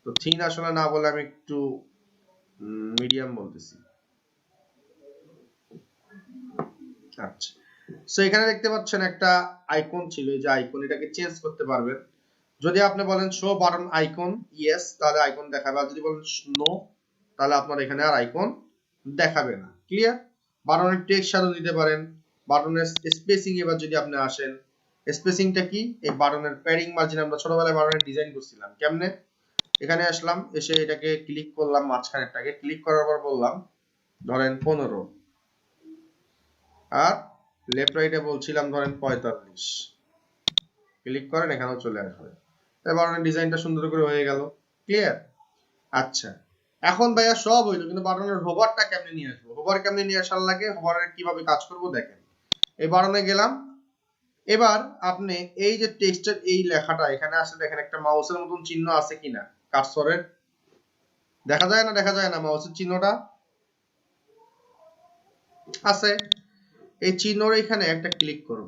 তো থিন আসলে না বলে আমি একটু মিডিয়াম বলতেছি। আচ্ছা, সো এখানে দেখতে পাচ্ছেন একটা আইকন ছিল, এই যে আইকন, এটাকে চেঞ্জ করতে পারবেন। যদি আপনি বলেন শো বাটন আইকন, ইয়েস, তাহলে আইকন দেখাবে। আর যদি বলেন নো, তাহলে আপনার এখানে আর আইকন দেখাবে না। ক্লিয়ার? বাটনের টেক্সট শ্যাডো দিতে পারেন। বাটনের স্পেসিং এবার যদি আপনি আসেন, স্পেসিংটা কি? এই বাটনের প্যাডিং মার্জিন আমরা ছোটবেলায় বাটনের ডিজাইন করছিলাম কেমনে? এখানে আসলাম, এসে এটাকে ক্লিক করলাম, মাঝখানেরটাকে ক্লিক করার পর বললাম ধরেন 15, আর লেফট রাইটে বলছিলাম ধরেন 45। ক্লিক করেন, এখানেও চলে আসবে। এবার ডিজাইনটা সুন্দর করে হয়ে গেল। ক্লিয়ার? আচ্ছা, এখন ভাইয়া সব হইলো, কিন্তু বাটনের হোভারটা কেমনে নিয়ে আসবো? হোভার কেমনে নিয়ে আসার লাগে, হোভারের কিভাবে কাজ করব দেখেন। এই বাটনে গেলাম, এবার আপনি এই যে টেক্সটের এই লেখাটা এখানে আসলে দেখেন একটা মাউসের মতন চিহ্ন আছে কিনা, কার্সরের দেখা যায় না? দেখা যায় না মাউসের চিহ্নটা? আছে। এই চিহ্নর এখানে একটা ক্লিক করব।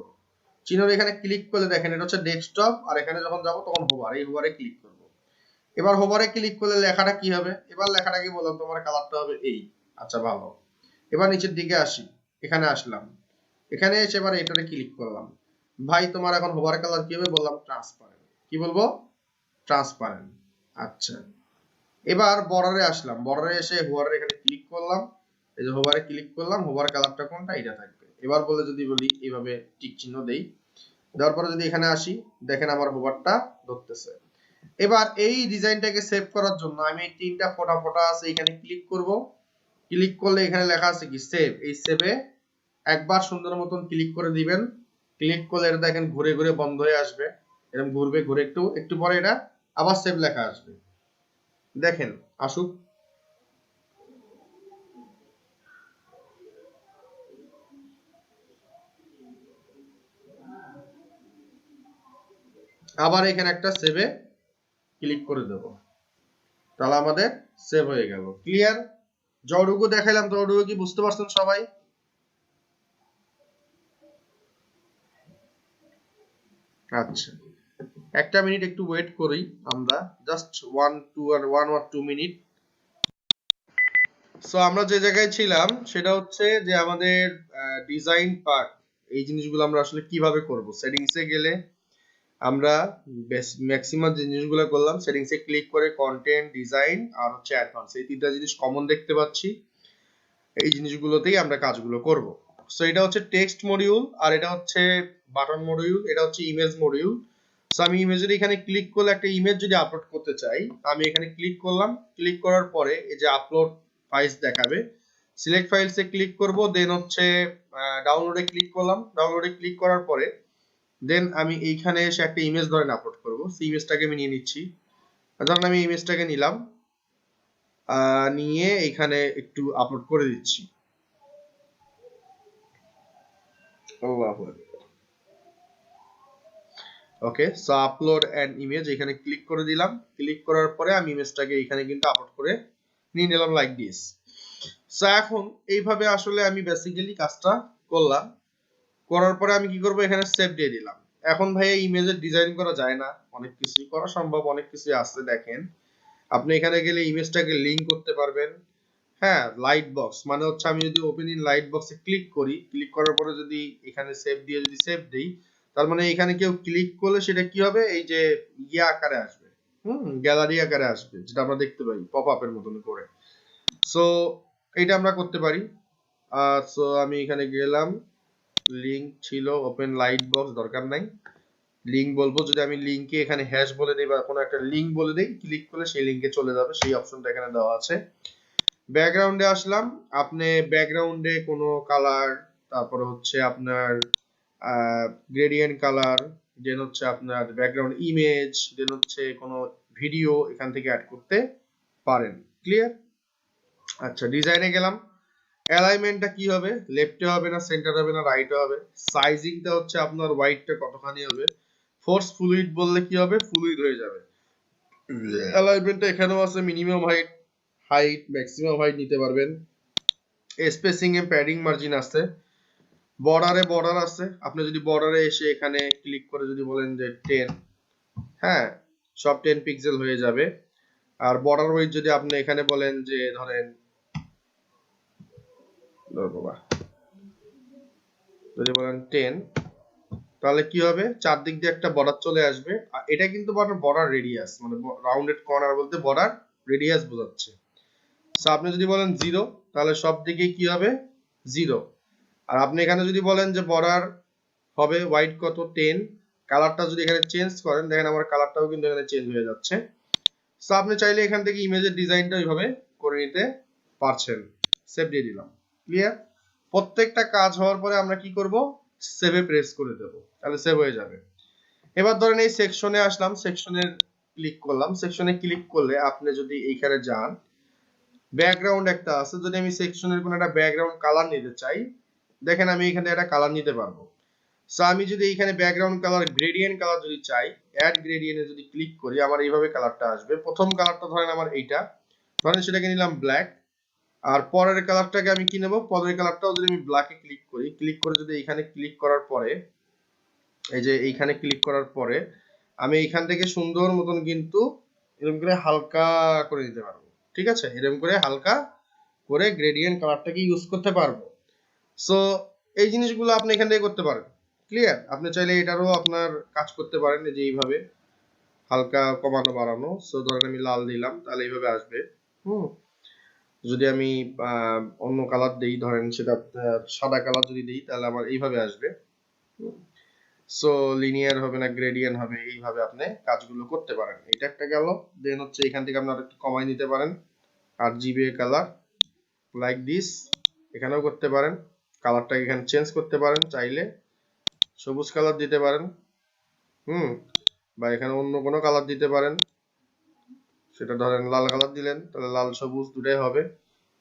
চিহ্নর এখানে ক্লিক করলে দেখেন এটা হচ্ছে ডেস্কটপ, আর এখানে যখন যাব তখন হোভার, এই হোভারে ক্লিক করব। এবার হোভারে ক্লিক করলে লেখাটা কি হবে? এবার লেখাটা কি বললাম তোমার, কালারটা হবে এই। আচ্ছা ভালো। এবার নিচের দিকে আসি, এখানে আসলাম, এখানে এসে এবার এটাতে ক্লিক করলাম। ভাই তোমার এখন হোভার কালার কি হবে? বললাম ট্রান্সপারেন্ট। কি বলবো? ট্রান্সপারেন্ট। আচ্ছা, এবার বর্ডারে আসলাম, বর্ডারে এসে হোভারের এখানে ক্লিক করলাম, এই যে হোভারে ক্লিক করলাম, হোভার কালারটা কোনটা? এটা থাকবে। এবার বলে যদি বলি এইভাবে টিক চিহ্ন দেই, দেওয়ার পরে যদি এখানে আসি, দেখেন আমার হোভারটা ধরতেছে। এবার এই ডিজাইনটাকে সেভ করার জন্য আমি এই তিনটা ফোঁটা ফোঁটা আছে এখানে ক্লিক করব। ক্লিক করলে এখানে লেখা আছে কি সেভ, এই সেভে একবার সুন্দর মতন ক্লিক করে দিবেন। ক্লিক করলে এটা দেখেন ঘুরে ঘুরে বন্ধ হয়ে আসবে, এরকম ঘুরবে, ঘুরে একটু একটু পরে এটা আবার সেভ লেখা আসবে। দেখেন আসুক। আবার এখানে একটা সেভে ক্লিক করে দেব, তাহলে আমাদের সেভ হয়ে গেল। ক্লিয়ার? যতটুকু দেখাইলাম ততটুকু কি বুঝতে পারছেন সবাই? আচ্ছা, একটা মিনিট একটু ওয়েট করি আমরা, জাস্ট 1 or 2 মিনিট। সো আমরা যে জায়গায় ছিলাম সেটা হচ্ছে যে আমাদের ডিজাইন পার্ট, এই জিনিসগুলো আমরা আসলে কিভাবে করব। সেটিংসে গেলে আমরা ম্যাক্সিমাম যে জিনিসগুলো করলাম, সেটিংসে ক্লিক করে কন্টেন্ট, ডিজাইন আর হচ্ছে অ্যাডভান্স, এই তিনটা জিনিস কমন দেখতে পাচ্ছি। এই জিনিসগুলোতেই আমরা কাজগুলো করব। সো এটা হচ্ছে টেক্সট মডিউল, আর এটা হচ্ছে বাটন মডিউল, এটা হচ্ছে ইমেজ মডিউল। সো আমি ইমেজের এখানে ক্লিক করলে একটা ইমেজ যদি আপলোড করতে চাই, আমি এখানে ক্লিক করলাম, ক্লিক করার পরে এই যে আপলোড ফাইলস দেখাবে, সিলেক্ট ফাইলসে ক্লিক করব, দেন হচ্ছে ডাউনলোডে ক্লিক করলাম, ডাউনলোডে ক্লিক করার পরে দেন আমি এইখানে এসে একটা ইমেজ ধরেন আপলোড করব। সেই ইমেজটাকে আমি নিয়ে নিচ্ছি, ধরেন আমি ইমেজটাকে নিলাম, নিয়ে এখানে একটু আপলোড করে দিচ্ছি। ওকে, সো আপলোড অ্যান ইমেজ, এখানে ক্লিক করে দিলাম। ক্লিক করার পরে আমি ইমেজটাকে এখানে কিন্তু আপলোড করে নিয়ে নিলাম লাইক দিস। সো এখন এইভাবে আসলে আমি বেসিক্যালি কাজটা করলাম। করার পরে আমি কি করব, এখানে সেভ দিয়ে দিলাম। এখন ভাই এই ইমেজের ডিজাইন করা যায় না? অনেক কিছুই করা সম্ভব, অনেক কিছুই আছে। দেখেন আপনি এখানে গেলে ইমেজটাকে লিংক করতে পারবেন। হ্যাঁ, লাইট বক্স মানে হচ্ছে আমি যদি ওপেন ইন লাইট বক্সে ক্লিক করি, ক্লিক করার পরে যদি এখানে সেভ দিয়ে যদি সেভ দেই, তার মানে এখানে কেউ ক্লিক করলে সেটা কি হবে, এই যে ইয়ে আকারে আসবে, গ্যালারি আকারে আসবে, যেটা আমরা দেখতে পাই পপ আপের মতন করে। সো এটা আমরা করতে পারি। সো আমি এখানে গেলাম, লিংক ছিল, ওপেন লাইট বক্স দরকার নাই, লিংক বলবো। যদি আমি লিংকে এখানে হ্যাশ বলে দিই বা কোনো একটা লিংক বলে দিই, ক্লিক করলে সেই লিংকে চলে যাবে, সেই অপশনটা এখানে দেওয়া আছে। ব্যাকগ্রাউন্ডে আসলাম, আপনি ব্যাকগ্রাউন্ডে কোনো কালার, তারপরে হচ্ছে আপনার গ্রেডিয়েন্ট কালার, দেন হচ্ছে আপনার ব্যাকগ্রাউন্ড ইমেজ, দেন হচ্ছে কোনো ভিডিও এখান থেকে অ্যাড করতে পারেন। ক্লিয়ার? আচ্ছা, ডিজাইনে গেলাম, অ্যালাইনমেন্টটা কি হবে, লেফটে হবে না সেন্টার হবে না রাইটে হবে, সাইজিংটা হচ্ছে আপনার ওয়াইডটা কতখানি হবে, ফোর্স ফ্লুইড বললে কি হবে, ফ্লুইড হয়ে যাবে। অ্যালাইনমেন্টটা এখানেও আছে, minimum height, height maximum height নিতে পারবেন, স্পেসিং এ প্যাডিং মার্জিন আছে, বর্ডার আছে, আপনি যদি বর্ডারে এসে এখানে ক্লিক করে যদি বলেন যে 10, হ্যাঁ সব 10 পিক্সেল হয়ে যাবে। আর বর্ডার ওয়েট যদি আপনি এখানে বলেন যে ধরেন বাবা যদি বলেন 10, তাহলে কি হবে, চারদিক দিয়ে একটা বর্ডার চলে আসবে। আর এটা কিন্তু বর্ডার রেডিয়াস, মানে রাউন্ডেড কর্নার বলতে বর্ডার রেডিয়াস বোঝাচ্ছে। সো আপনি যদি বলেন 0, তাহলে সব দিকে কি হবে 0। আর আপনি এখানে যদি বলেন যে বর্ডার হবে হোয়াইট কত 10, কালারটা যদি এখানে চেঞ্জ করেন, দেখেন আমার কালারটাও কিন্তু এখানে চেঞ্জ হয়ে যাচ্ছে। সো আপনি চাইলে এখান থেকে ইমেজের ডিজাইনটা এইভাবে করে নিতে পারছেন। সেভ দিয়ে দিলাম। ক্লিয়ার? প্রত্যেকটা কাজ হওয়ার পরে আমরা কি করব, সেভে প্রেস করে দেব, তাহলে সেভ হয়ে যাবে। এবার ধরেন এই সেকশনে আসলাম, সেকশনে ক্লিক করলাম, সেকশনে ক্লিক করলে আপনি যদি এইখানে যান, ব্যাকগ্রাউন্ড একটা আছে, যদি আমি সেকশনের কোনো একটা ব্যাকগ্রাউন্ড কালার নিতে চাই, দেখেন আমি এখানে একটা কালার নিতে পারবো। সো আমি যদি এখানে ব্যাকগ্রাউন্ড কালার গ্রেডিয়েন্ট কালার যদি চাই, অ্যাড গ্রেডিয়েন্টে যদি ক্লিক করি, আমার এইভাবে কালারটা আসবে। প্রথম কালারটা ধরেন আমার এইটা, ধরেন সেটাকে নিলাম ব্ল্যাক। আর পরের কালারটাকে আমি কি নেব, পরের কালারটাও যদি আমি ব্ল্যাকে ক্লিক করি, ক্লিক করে যদি এখানে ক্লিক করার পরে, এই যে এইখানে ক্লিক করার পরে আমি এইখান থেকে সুন্দর মতন কিন্তু এরকম করে হালকা করে দিতে পারবো। ঠিক আছে, এরকম করে হালকা করে গ্রেডিয়েন্ট কালারটাকে ইউজ করতে পারবো। সো এই জিনিসগুলো আপনি এখান থেকে করতে পারেন। ক্লিয়ার? আপনি চাইলে এটারও আপনার কাজ করতে পারেন, যে এইভাবে হালকা কমানো বাড়ানো। সো ধরেন আমি লাল দিলাম, তাহলে এইভাবে আসবে। যদি আমি অন্য কালার দেই, ধরেন সেটা সাদা কালার যদি দিই, তাহলে আমার এইভাবে আসবে। সো লিনিয়ার হবে না গ্রেডিয়েন্ট হবে, এইভাবে আপনি কাজগুলো করতে পারেন। এটা একটা গেল। দেন হচ্ছে এখান থেকে আপনারা একটু কমাই নিতে পারেন, RGB কালার লাইক দিস, এখানেও করতে পারেন। কালারটা এখানে চেঞ্জ করতে পারেন, চাইলে সবুজ কালার দিতে পারেন, বা এখানে অন্য কোনো কালার দিতে পারেন, সেটা ধরেন লাল কালার দিলেন, তাহলে লাল সবুজ দুটাই হবে।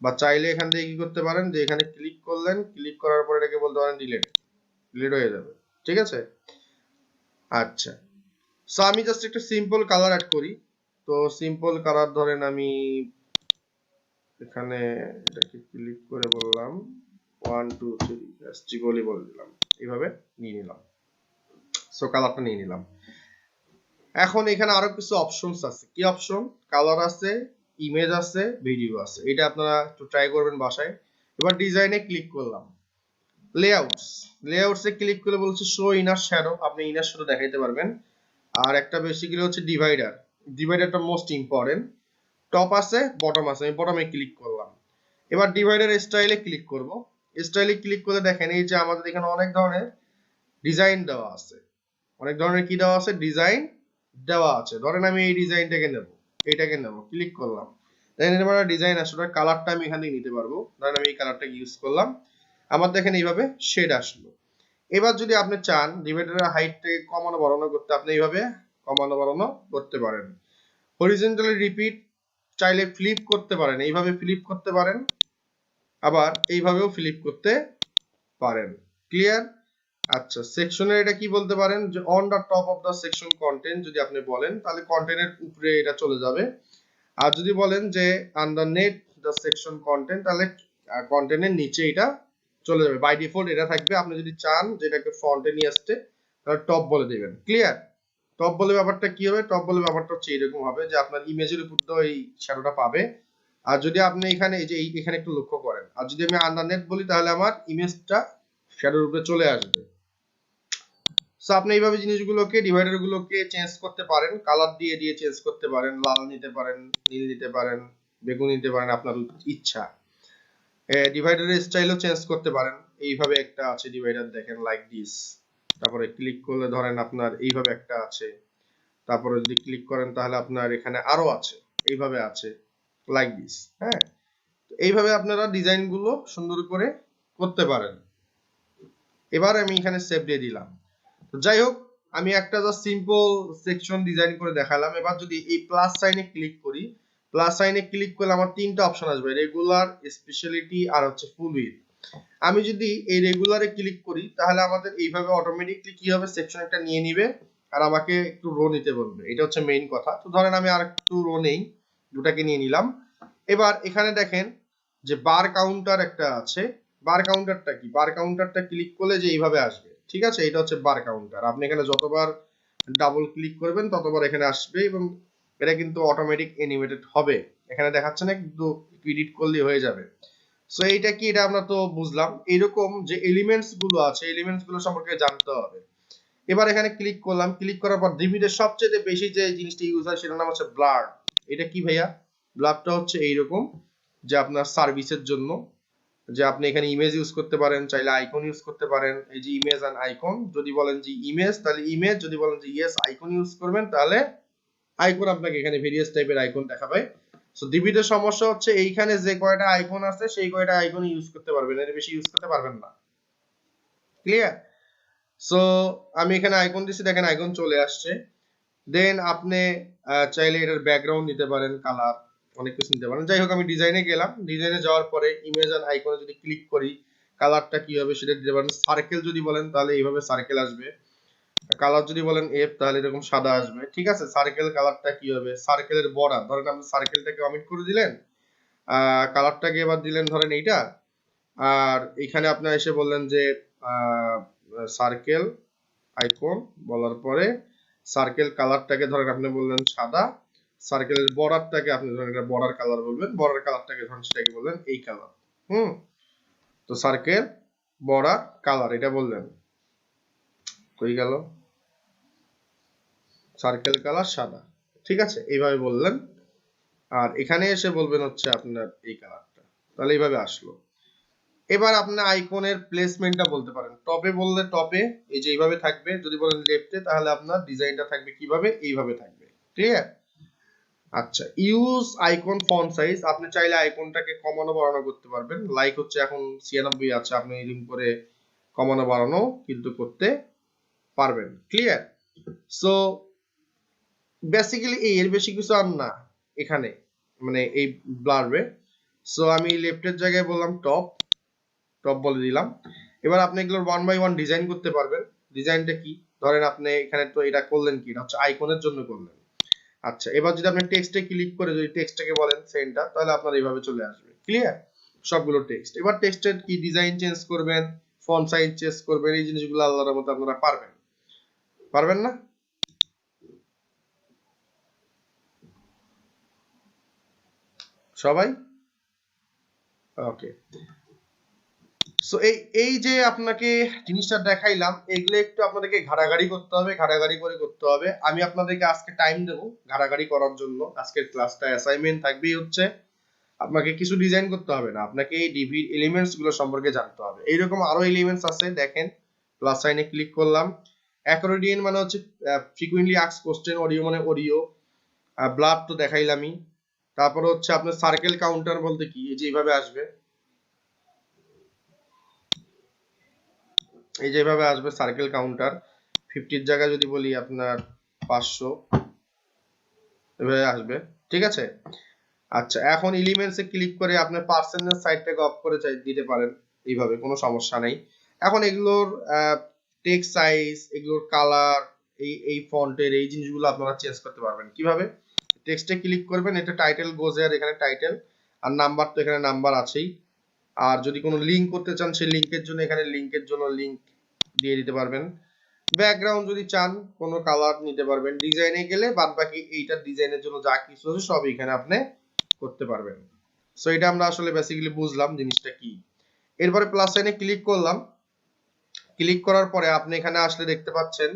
বা চাইলে এখান থেকে কি করতে পারেন, যে এখানে ক্লিক করলেন, ক্লিক করার পরে এটাকে বলতে পারেন ডিলিট, ডিলিট হয়ে যাবে। ঠিক আছে? আচ্ছা, সো আমি জাস্ট একটা সিম্পল কালার অ্যাড করি। তো সিম্পল কালার ধরেন আমি এখানে এটাকে ক্লিক করে বললাম 1 2 3 চিগলি বলে দিলাম, এইভাবে নিয়ে নিলাম। সো কালারটা নিয়ে নিলাম। এখন এখানে আরো কিছু অপশনস আছে। কি অপশন? কালার আছে, ইমেজ আছে, ভিডিও আছে। এটা আপনারা একটু ট্রাই করবেন বাসায়। এবার ডিজাইনে ক্লিক করলাম, লেআউটস, লেআউটসে ক্লিক করে বলছে শো ইনার শ্যাডো, আপনি ইনার শ্যাডো দেখাইতে পারবেন। আর একটা বেসিক্যালি হচ্ছে ডিভাইডার, ডিভাইডারটা মোস্ট ইম্পর্টেন্ট। টপ আছে, বটম আছে, আমি বটমে ক্লিক করলাম। এবার ডিভাইডার স্টাইলে ক্লিক করব। স্টাইলে ক্লিক করে দেখেন এই যে আমাদের এখানে অনেক ধরনের ডিজাইন দেওয়া আছে, অনেক ধরনের কি দেওয়া আছে, ডিজাইন দেওয়া আছে। ধরেন আমি এই ডিজাইনটাকে নেব, এইটাকে নেব, ক্লিক করলাম, দেখেন এর মানে ডিজাইন আসলে কালারটা আমি এখানে নিতে পারবো। ধরেন আমি এই কালারটাকে ইউজ করলাম, আমার দেখেন এইভাবে শেড আসলো। এবার যদি আপনি চান ডিভাইডারের হাইটটাকে কমানো বাড়ানো করতে, আপনি এইভাবে কমানো বাড়ানো করতে পারেন। হরিজন্টালি রিপিট চাইলে ফ্লিপ করতে পারেন, এইভাবে ফ্লিপ করতে পারেন, আবার এইভাবেও ফ্লিপ করতে পারেন। ক্লিয়ার? আচ্ছা, সেকশনের এটা কি বলতে পারেন, যে on the top of the section content যদি আপনি বলেন, তাহলে কন্টেন্টের উপরে এটা চলে যাবে। আর যদি বলেন যে আন্ডারনেথ দা সেকশন কন্টেন্ট, তাহলে কন্টেন্টের নিচে এটা চলে যাবে। বাই ডিফল্ট এটা থাকবে, আপনি যদি চান যেটাকে ফন্টে নিয়ে আসতে, তাহলে টপ বলে দিবেন। ক্লিয়ার? টপ বলে ব্যাপারটা কি হবে, টপ বলে ব্যাপারটা হচ্ছে এরকম হবে যে আপনার ইমেজের উপর তো এই শ্যাডোটা পাবে। আর যদি আপনি এখানে এই যে এখানে একটু লক্ষ্য করেন, আর যদি আমি আন্ডারনেথ বলি, তাহলে আমার ইমেজটা শ্যাডোর উপরে চলে আসবে। সো আপনি এইভাবে জিনিসগুলোকে, ডিভাইডার গুলোকে চেঞ্জ করতে পারেন, কালার দিয়ে দিয়ে চেঞ্জ করতে পারেন, লাল নিতে পারেন, নীল নিতে পারেন, বেগুনি নিতে পারেন, আপনার ইচ্ছা। ডিভাইডারের স্টাইলও চেঞ্জ করতে পারেন। এইভাবে একটা আছে ডিভাইডার, দেখেন লাইক দিস। তারপরে ক্লিক করলে ধরেন আপনার এইভাবে একটা আছে। তারপরে যদি ক্লিক করেন তাহলে আপনার এখানে আরো আছে, এইভাবে আছে লাইক দিস। হ্যাঁ, এইভাবে আপনারা ডিজাইন গুলো সুন্দর করে করতে পারেন। এবার আমি এখানে সেভ দিয়ে দিলাম। তো যাই হোক, আমি একটা জাস্ট সিম্পল সেকশন ডিজাইন করে দেখালাম। এবার যদি এই প্লাস সাইনে ক্লিক করি, প্লাস সাইনে ক্লিক করলে আমার তিনটা অপশন আসবে, রেগুলার, স্পেশালিটি আর হচ্ছে ফুল উইথ। আমি যদি এই রেগুলারে ক্লিক করি তাহলে আমাদের এইভাবে অটোমেটিকলি কি হবে, সেকশন একটা নিয়ে নিবে আর আমাকে একটু রো নিতে বলবে। এটা হচ্ছে মেইন কথা। তো ধরেন আমি আর একটু রো নেই, দুটাকে নিয়ে নিলাম। এবার এখানে দেখেন যে বার কাউন্টার একটা আছে। বার কাউন্টারটা কি, বার কাউন্টারটা ক্লিক করলে যে এইভাবে আসবে, ঠিক আছে, এটা হচ্ছে বার কাউন্টার। আপনি এখানে যতবার ডাবল ক্লিক করবেন ততবার এখানে আসবে এবং এটা কিন্তু অটোমেটিক অ্যানিমেটেড হবে। এখানে দেখাচ্ছে না, কিন্তু এডিট করলে হয়ে যাবে। সো এইটা কি, এটা আমরা তো বুঝলাম। এরকম যে এলিমেন্টস গুলো আছে, এলিমেন্টস গুলো সম্পর্কে জানতে হবে। এবার এখানে ক্লিক করলাম, ক্লিক করার পর ডিভিতে সবচেয়ে বেশি যে জিনিসটা ইউজ হয় সেটার নাম হচ্ছে ব্লার। এটা কি ভাইয়া? ব্লারটা হচ্ছে এইরকম যে আপনার সার্ভিসের জন্য, যে আপনি এখানে ইমেজ ইউজ করতে পারেন, চাইলে আইকন ইউজ করতে পারেন। এই যে ইমেজ এন্ড আইকন, যদি বলেন যে ইমেজ তাহলে ইমেজ, যদি বলেন যে ইয়েস আইকন ইউজ করবেন তাহলে আইকন আপনাকে এখানে ভেরিয়াস টাইপের আইকন দেখাবে। সো ডিভিতে সমস্যা হচ্ছে এইখানে যে কয়টা আইকন আছে সেই কয়টা আইকন ইউজ করতে পারবেন, এর বেশি ইউজ করতে পারবেন না। ক্লিয়ার? সো আমি এখানে আইকন দিছি, দেখেন আইকন চলে আসছে। দেন আপনি চাইলে এটার ব্যাকগ্রাউন্ড নিতে পারেন, কালার, অনেক কিছু নিতে পারেন। যাই হোক, আমি ডিজাইনে গেলাম, ডিজাইনে যাওয়ার পরে ইমেজ এন্ড আইকনে যদি ক্লিক করি কালারটা কি হবে সেটা দিতে পারেন। সার্কেল যদি বলেন তাহলে এইভাবে সার্কেল আসবে, কালার যদি বলেন এফ তাহলে এরকম সাদা আসবে, ঠিক আছে। সার্কেল কালারটা কি হবে, সার্কেলের বর্ডার, ধরেন আপনি সার্কেলটাকে অমিট করে দিলেন, কালারটাকে এবার দিলেন ধরেন এইটা, আর এখানে আপনি এসে বললেন যে সার্কেল আইকন বলার পরে সার্কেল কালারটাকে ধরেন আপনি বললেন সাদা, সার্কেলের বর্ডারটাকে আপনি ধরেন এটা বর্ডার কালার বলবেন, বর্ডার কালারটাকে ধরেন সেটাকে বললেন এই কালার। তো সার্কেল বর্ডার কালার এটা বললেন, কই গেল, সার্কেল কালার সাদা, ঠিক আছে, এইভাবে বললেন। আর এখানে এসে বলবেন হচ্ছে আপনার এই কালারটা, তাহলে এইভাবে আসলো। এবার আপনি আইকনের প্লেসমেন্টটা বলতে পারেন। টপে বললে টপে এই যে এইভাবে থাকবে, যদি বলেন লেফটে তাহলে আপনার ডিজাইনটা থাকবে কিভাবে, এইভাবে থাকবে। ক্লিয়ার? আচ্ছা, ইউজ আইকন ফন্ট সাইজ, আপনি চাইলে আইকনটাকে কমানো বাড়ানো করতে পারবেন। লাইক হচ্ছে এখন 96 আছে, আপনি এরকম করে কমানো বাড়ানো কিন্তু করতে পারবেন। ক্লিয়ার? সো বেসিক্যালি এর বেশি কিছু আর না এখানে, মানে এই ব্লারবে। সো আমি লেফটের জায়গায় বললাম টপ, টপ বলে দিলাম। এবার আপনি এগুলোর ওয়ান বাই ওয়ান ডিজাইন করতে পারবেন। ডিজাইনটা কি, ধরেন আপনি এখানে তো এটা করলেন কি, এটা হচ্ছে আইকনের জন্য করলেন। আচ্ছা, এবার যদি আপনি টেক্সটে ক্লিক করে যদি টেক্সটটাকে বলেন সেন্টার, তাহলে আপনার এইভাবে চলে আসবে। ক্লিয়ার? সবগুলো টেক্সট। এবার টেক্সটের কি ডিজাইন চেঞ্জ করবেন, ফন্ট সাইজ চেঞ্জ করবেন, এই জিনিসগুলো আল্লাহর মতো আপনারা পারবেন। পারবেন না? সবাই ওকে। সো এই যে আপনাকে জিনিসটা দেখাইলাম, এগুলো একটু আপনাদেরকে ঘাটাঘাটি করতে হবে, ঘাটাঘাটি করে করতে হবে। আমি আপনাদেরকে আজকে টাইম দেবো ঘাটাঘাটি করার জন্য। আজকের ক্লাসটা অ্যাসাইনমেন্ট থাকবেই হচ্ছে আপনাকে কিছু ডিজাইন করতে হবে না, আপনাকে এই ডিভির এলিমেন্টস গুলো সম্পর্কে জানতে হবে। এইরকম আরো এলিমেন্টস আছে, দেখেন প্লাস সাইনে ক্লিক করলাম। অ্যাকর্ডিয়ন মানে হচ্ছে ফ্রিকুয়েন্টলি আস্কড কোশ্চেন, অডিও মানে অডিও, ব্লাড তো দেখাইলামই। তারপরে হচ্ছে আপনার সার্কেল কাউন্টার বলতে কি, এই যে এইভাবে আসবে, এই যে এইভাবে আসবে সার্কেল কাউন্টার। 50 জায়গায় যদি বলি আপনার 500, এভাবে আসবে, ঠিক আছে। আচ্ছা, এখন এলিমেন্টসে ক্লিক করে আপনি পার্সেন্টেজ সাইডটাকে অফ করে দিতে পারেন, এইভাবে কোনো সমস্যা নেই। এখন এগুলোর টেক্সট সাইজ, এগুলোর কালার, এই ফন্টের এই জিনিসগুলো আপনারা চেঞ্জ করতে পারবেন কিভাবে। টেক্সটে ক্লিক করবেন, এটা টাইটেল গোজের, এখানে টাইটেল, আর নাম্বার তো এখানে নাম্বার আছেই। আর যদি কোনো লিংক করতে চান সেই লিংকের জন্য এখানে লিংকের জন্য লিংক দিয়ে দিতে পারবেন। ব্যাকগ্রাউন্ড যদি চান কোনো কালার নিতে পারবেন। ডিজাইনে গেলে বাদ বাকি এইটার ডিজাইনের জন্য যা কিছু আছে সব এখানে আপনি করতে পারবেন। সো এটা আমরা আসলে বেসিক্যালি বুঝলাম জিনিসটা কি। এরপরে প্লাস সাইনে ক্লিক করলাম। ক্লিক করার পরে আপনি এখানে আসলে দেখতে পাচ্ছেন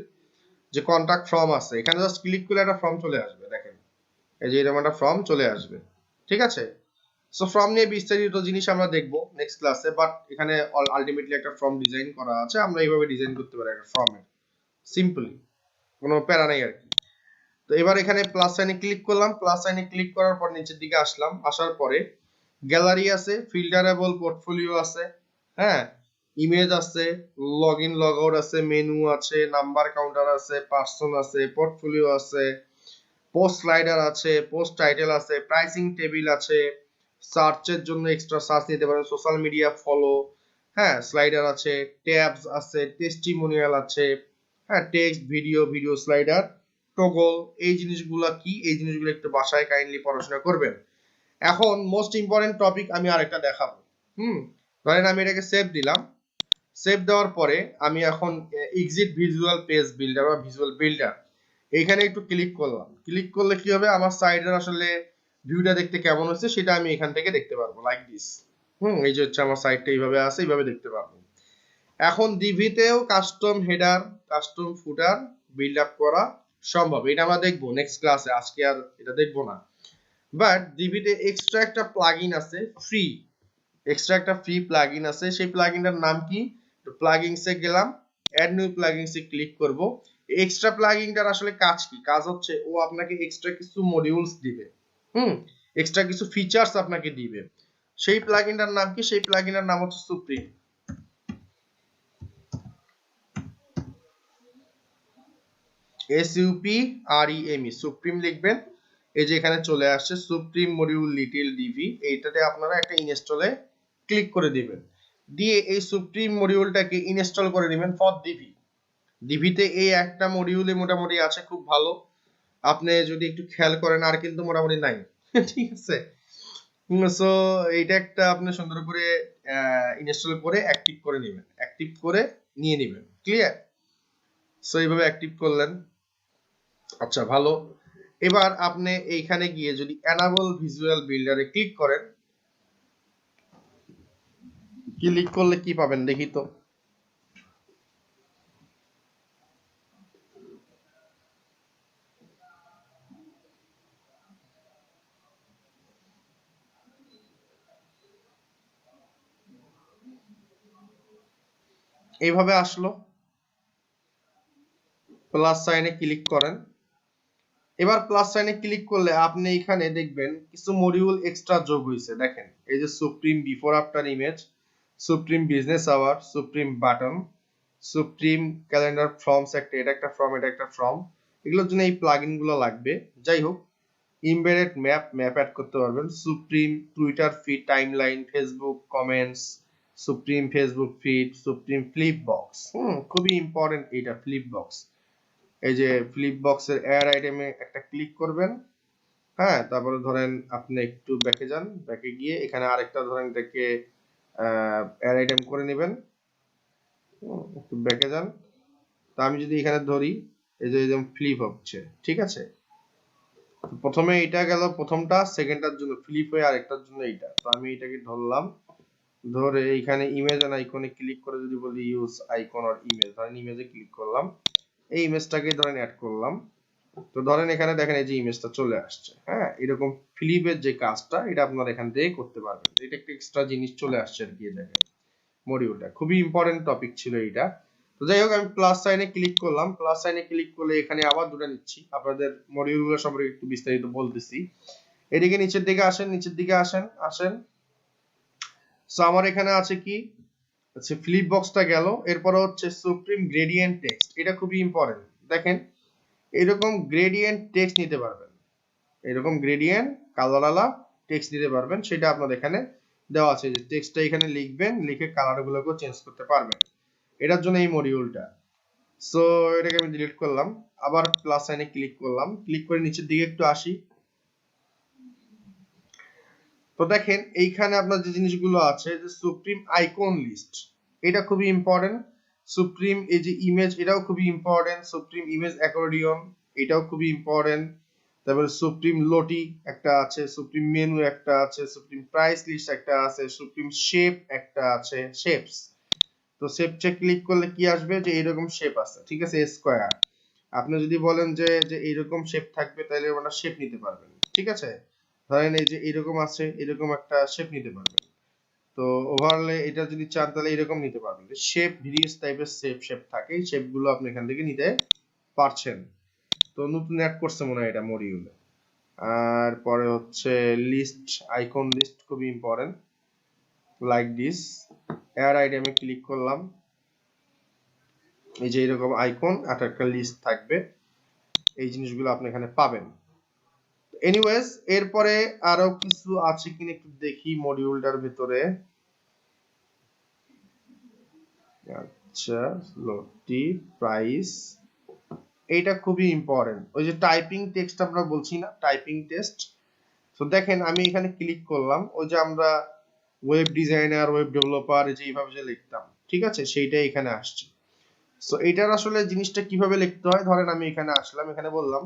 যে কন্টাক্ট ফর্ম আছে, এখানে জাস্ট ক্লিক করলে একটা ফর্ম চলে আসবে, দেখেন এই যে এরকম একটা ফর্ম চলে আসবে, ঠিক আছে। সো ফর্ম নিয়ে বিস্তারিত জিনিস আমরা দেখবো নেক্সট ক্লাসে, বাট এখানে আলটিমেটলি একটা ফর্ম ডিজাইন করা আছে, আমরা এইভাবে ডিজাইন করতে পারি একটা ফর্মের, সিম্পলি, কোনো প্যারা নাই আর কি। তো এবার এখানে প্লাস সাইনে ক্লিক করলাম, প্লাস সাইনে ক্লিক করার পর নিচের দিকে আসলাম, আসার পরে গ্যালারি আছে, ফিল্টারেবল পোর্টফোলিও আছে, হ্যাঁ, ইমেজ আছে, লগ ইন লগ আউট আছে, মেনু আছে, নাম্বার কাউন্টার আছে, পার্সন আছে, পোর্টফোলিও আছে, পোস্ট স্লাইডার আছে, পোস্ট টাইটেল আছে, প্রাইসিং টেবিল আছে, সার্চের জন্য এক্সট্রা সার্চ নিতে পারেন, সোশ্যাল মিডিয়া ফলো, হ্যাঁ স্লাইডার আছে, ট্যাবস আছে, টেস্টিমোনিয়াল আছে, হ্যাঁ টেক্সট ভিডিও স্লাইডার, টগল। এই জিনিসগুলো কি, এই জিনিসগুলো একটু বাসায় কাইন্ডলি পড়াশোনা করবেন। এখন মোস্ট ইম্পর্টেন্ট টপিক আমি আরেকটা দেখাবো। ধরেন আমি এটাকে সেভ দিলাম, সেভ দেওয়ার পরে আমি এখন এক্সিট ভিজুয়াল পেজ বিল্ডার বা ভিজুয়াল বিল্ডার এইখানে একটু ক্লিক করলাম। ক্লিক করলে কি হবে, আমার সাইডের আসলে ভিউটা দেখতে কেমন হচ্ছে সেটা আমি এখান থেকে দেখতে পারবো, লাইক দিস। এই যে হচ্ছে আমার সাইডটা এইভাবে আছে, এইভাবে দেখতে পারবো। এখন ডিভিতেও কাস্টম হেডার, কাস্টম ফুটার বিল্ড আপ করা সম্ভব, এটা আমরা দেখবো নেক্সট ক্লাসে, আজকে আর এটা দেখবো না। বাট ডিভিতে এক্সট্রা একটা প্লাগইন আছে ফ্রি, এক্সট্রা একটা ফ্রি প্লাগইন আছে। সেই প্লাগইনটার নাম কি, তো প্লাগইনসে গেলাম, অ্যাড নিউ প্লাগইনসে ক্লিক করব। এক্সট্রা প্লাগইনটার আসলে কাজ কি, কাজ হচ্ছে ও আপনাকে এক্সট্রা কিছু মডিউলস দিবে, এক্সট্রা কিছু ফিচারস আপনাকে দিবে। সেই প্লাগইনটার নাম কি, সেই প্লাগইনটার নাম হচ্ছে সুপ্রিম। SUPREME সুপ্রিম লিখবেন। এই যে এখানে চলে আসছে সুপ্রিম মডিউল লিটল ডিভি, এইটাতে আপনারা একটা ইনস্টলে ক্লিক করে দিবেন, দিয়ে এই সুপ্রিম মডিউলটাকে ইনস্টল করে দিবেন ফর ডিভি। ডিভিতে এই একটা মডিউলে মোটামুটি আছে খুব ভালো, আপনি যদি একটু খেয়াল করেন আর কিন্তু মোটামুটি নাই ঠিক আছে। সো এইটা একটা আপনি সুন্দর করে ইনস্টল করে অ্যাক্টিভ করে নেবেন, অ্যাক্টিভ করে নিয়ে নেবেন, ক্লিয়ার। সো এইভাবে অ্যাক্টিভ করলেন, আচ্ছা ভালো। এবার আপনি এইখানে গিয়ে যদি এনাবল ভিজুয়াল বিল্ডারে ক্লিক করেন, ক্লিক করলে কি পাবেন দেখি তো। এইভাবে আসলো, প্লাস সাইনে ক্লিক করেন। এবার প্লাস সাইনে ক্লিক করলে আপনি এখানে দেখবেন কিছু মডিউল এক্সট্রা যোগ হয়েছে, দেখেন এই যে supreme before after image, supreme business hour, supreme button, supreme calendar forms, একটা এটা একটা ফর্ম, এটা একটা ফর্ম। এগুলোর জন্য এই প্লাগইন গুলো লাগবে। যাই হোক, ইমবেডেড ম্যাপ অ্যাড করতে পারবেন, supreme Twitter feed, timeline, Facebook comments, supreme Facebook feed, supreme flip box. খুবই ইম্পর্টেন্ট এটা ফ্লিপ বক্স। এই যে ফ্লিপ বক্সের অ্যাড আইটেমে একটা ক্লিক করবেন, হ্যাঁ তারপরে ধরেন আপনি একটু ব্যাকে যান, ব্যাকে গিয়ে এখানে আরেকটা ধরেন এটাকে অ্যাড আইটেম করে নেবেন, একটু ব্যাকে যান। তো আমি যদি এখানে ধরি, এই যে যেমন ফ্লিপ হচ্ছে, ঠিক আছে। প্রথমে এটা গেল প্রথমটা, সেকেন্ডটার জন্য ফ্লিপ হয়ে আরেকটার জন্য এইটা। তো আমি এটাকে ধরলাম, ধরে এইখানে ইমেজ এন্ড আইকনে ক্লিক করে যদি বলি ইউজ আইকন অর ইমেজ, ধরেন ইমেজে ক্লিক করলাম, এই ইমেজটাকে ধরেন অ্যাড করলাম। তো ধরেন এখানে দেখেন এই যে ইমেজটা চলে আসছে, হ্যাঁ এরকম ফ্লিপের যে কাজটা এটা আপনারা এখান থেকে করতে পারবেন। এটা একটা এক্সট্রা জিনিস চলে আসছে আর কি, দেখেন মডিউলটা খুবই ইম্পর্টেন্ট টপিক ছিল এটা। তো যাই হোক, আমি প্লাস সাইনে ক্লিক করলাম, প্লাস সাইনে ক্লিক করলে এখানে আবার দুটো নিচ্ছি, আপনাদের মডিউলগুলো সম্পর্কে একটু বিস্তারিত বলতেছি। এদিকে নিচের দিকে আসেন, নিচের দিকে আসেন আসেন। সো আমার এখানে আছে কি, আচ্ছা ফ্লিপ বক্সটা গেল, এরপর হচ্ছে সুপ্রিম গ্রেডিয়েন্ট টেক্সট, এটা খুবই ইম্পর্টেন্ট। দেখেন এরকম গ্রেডিয়েন্ট টেক্সট নিতে পারবেন, এরকম গ্রেডিয়েন্ট কালারওয়ালা টেক্সট নিতে পারবেন, সেটা আপনাদের এখানে দেওয়া আছে। যে টেক্সটটা এখানে লিখবেন, লিখে কালারগুলোকে চেঞ্জ করতে পারবেন, এটার জন্য এই মডিউলটা। সো এটাকে আমি ডিলিট করলাম, আবার প্লাস সাইনে ক্লিক করলাম, ক্লিক করে নিচের দিকে একটু আসি। তো দেখেন এইখানে আপনার যে জিনিসগুলো আছে, যে সুপ্রিম আইকন লিস্ট, এটা খুবই ইম্পর্টেন্ট। সুপ্রিম এই যে ইমেজ, এটাও খুবই ইম্পর্টেন্ট। সুপ্রিম ইমেজ অ্যাকর্ডিয়ন, এটাও খুবই ইম্পর্টেন্ট। তারপরে সুপ্রিম লোটি একটা আছে, সুপ্রিম মেনু একটা আছে, সুপ্রিম প্রাইস লিস্ট একটা আছে, সুপ্রিম শেপ একটা আছে, শেপস। তো শেপে ক্লিক করলে কি আসবে, যে এরকম শেপ আছে, ঠিক আছে, স্কয়ার। আপনি যদি বলেন যে যে এইরকম শেপ থাকবে, তাহলে আমরা শেপ নিতে পারবেন, ঠিক আছে। ধরেন এই যে এরকম আছে, এরকম একটা শেপ নিতে পারবেন। তো ওভারলে এটা যদি চান তাহলে এরকম নিতে পারবেন, শেপ ভেরিয়াস টাইপের শেপ থাকে, এই শেপগুলো আপনি এখান থেকে নিতে পারছেন। তো নতুন অ্যাড করছে মনে হয় এটা মডিউলে। আর পরে হচ্ছে লিস্ট, আইকন লিস্ট খুবই ইম্পর্টেন্ট, লাইক দিস। অ্যাড আইটেমে ক্লিক করলাম, এই যে এরকম আইকন আর একটা লিস্ট থাকবে, এই জিনিসগুলো আপনি এখানে পাবেন। এনিওয়েজ এরপরে আরো কিছু আছে কিনা একটু দেখি মডিউলটার ভিতরে। আচ্ছা, স্লটটি প্রাইস, এইটা খুবই ইম্পর্টেন্ট। ওই যে টাইপিং টেক্সট আমরা বলছি না, টাইপিং টেক্সট। তো দেখেন আমি এখানে ক্লিক করলাম, ওই যে আমরা ওয়েব ডিজাইনার, ওয়েব ডেভেলপার যেভাবে যে লিখতাম, ঠিক আছে, সেইটাই এখানে আসছে। সো এটার আসলে জিনিসটা কিভাবে লিখতে হয়, ধরেন আমি এখানে আসলাম, এখানে বললাম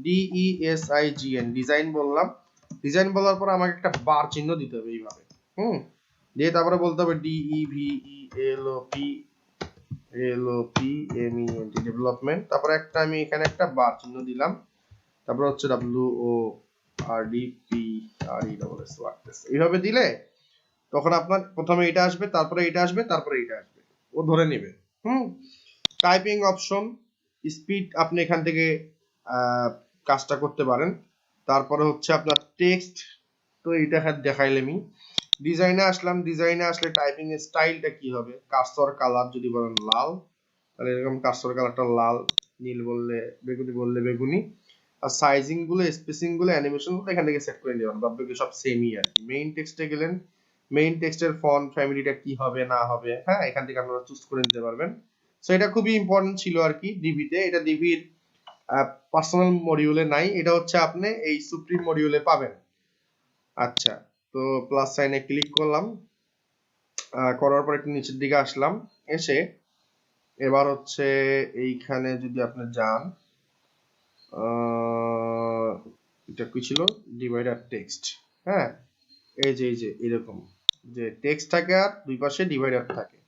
DESIGN ডিজাইন বললাম। ডিজাইন বলার পর আমাকে একটা বার চিহ্ন দিতে হবে এইভাবে, দিয়ে তারপরে বলতে হবে DEVELOPMENT ডেভেলপমেন্ট, তারপরে একটা আমি এখানে একটা বার চিহ্ন দিলাম, তারপর হচ্ছে WORDPRESS। এইভাবে দিলে তখন আপনার প্রথমে এটা আসবে, তারপরে এটা আসবে, তারপরে এটা আসবে, ও ধরে নেবে। টাইপিং অপশন, স্পিড, আপনি এখান থেকে কাজটা করতে পারেন। তারপরে হচ্ছে আপনার টেক্সট, তো এটা দেখাইলামই। ডিজাইনে আসলাম, ডিজাইনে আসলে টাইপিং এর স্টাইলটা কি হবে, কার্সর কালার যদি বলেন লাল, তাহলে এরকম কার্সর কালারটা লাল, নীল বললে বেগুনি, বললে বেগুনি। আর সাইজিং গুলো, স্পেসিং গুলো, অ্যানিমেশন গুলো এখান থেকে সেট করে নিতে পারেন, বাকি সব সেমই আর কি। মেইন টেক্সটে গেলেন, মেইন টেক্সটের ফন্ট ফ্যামিলিটা কি হবে না হবে, হ্যাঁ, এখান থেকে আপনারা চুজ করে নিতে পারবেন। সো এটা খুবই ইম্পর্টেন্ট ছিল আর কি ডিবিতে। এটা ডিবির পার্সোনাল মডিউলে নাই, এটা হচ্ছে আপনি এই সুপ্রিম মডিউলে পাবেন। আচ্ছা, তো প্লাস সাইনে ক্লিক করলাম, করার পর একটু নিচের দিকে আসলাম, এসে এবার হচ্ছে এইখানে যদি আপনি যান, এটা কি ছিল, ডিভাইডার টেক্সট, হ্যাঁ, এই যে এরকম যে টেক্সট থাকে আর দুই পাশে ডিভাইডার থাকে।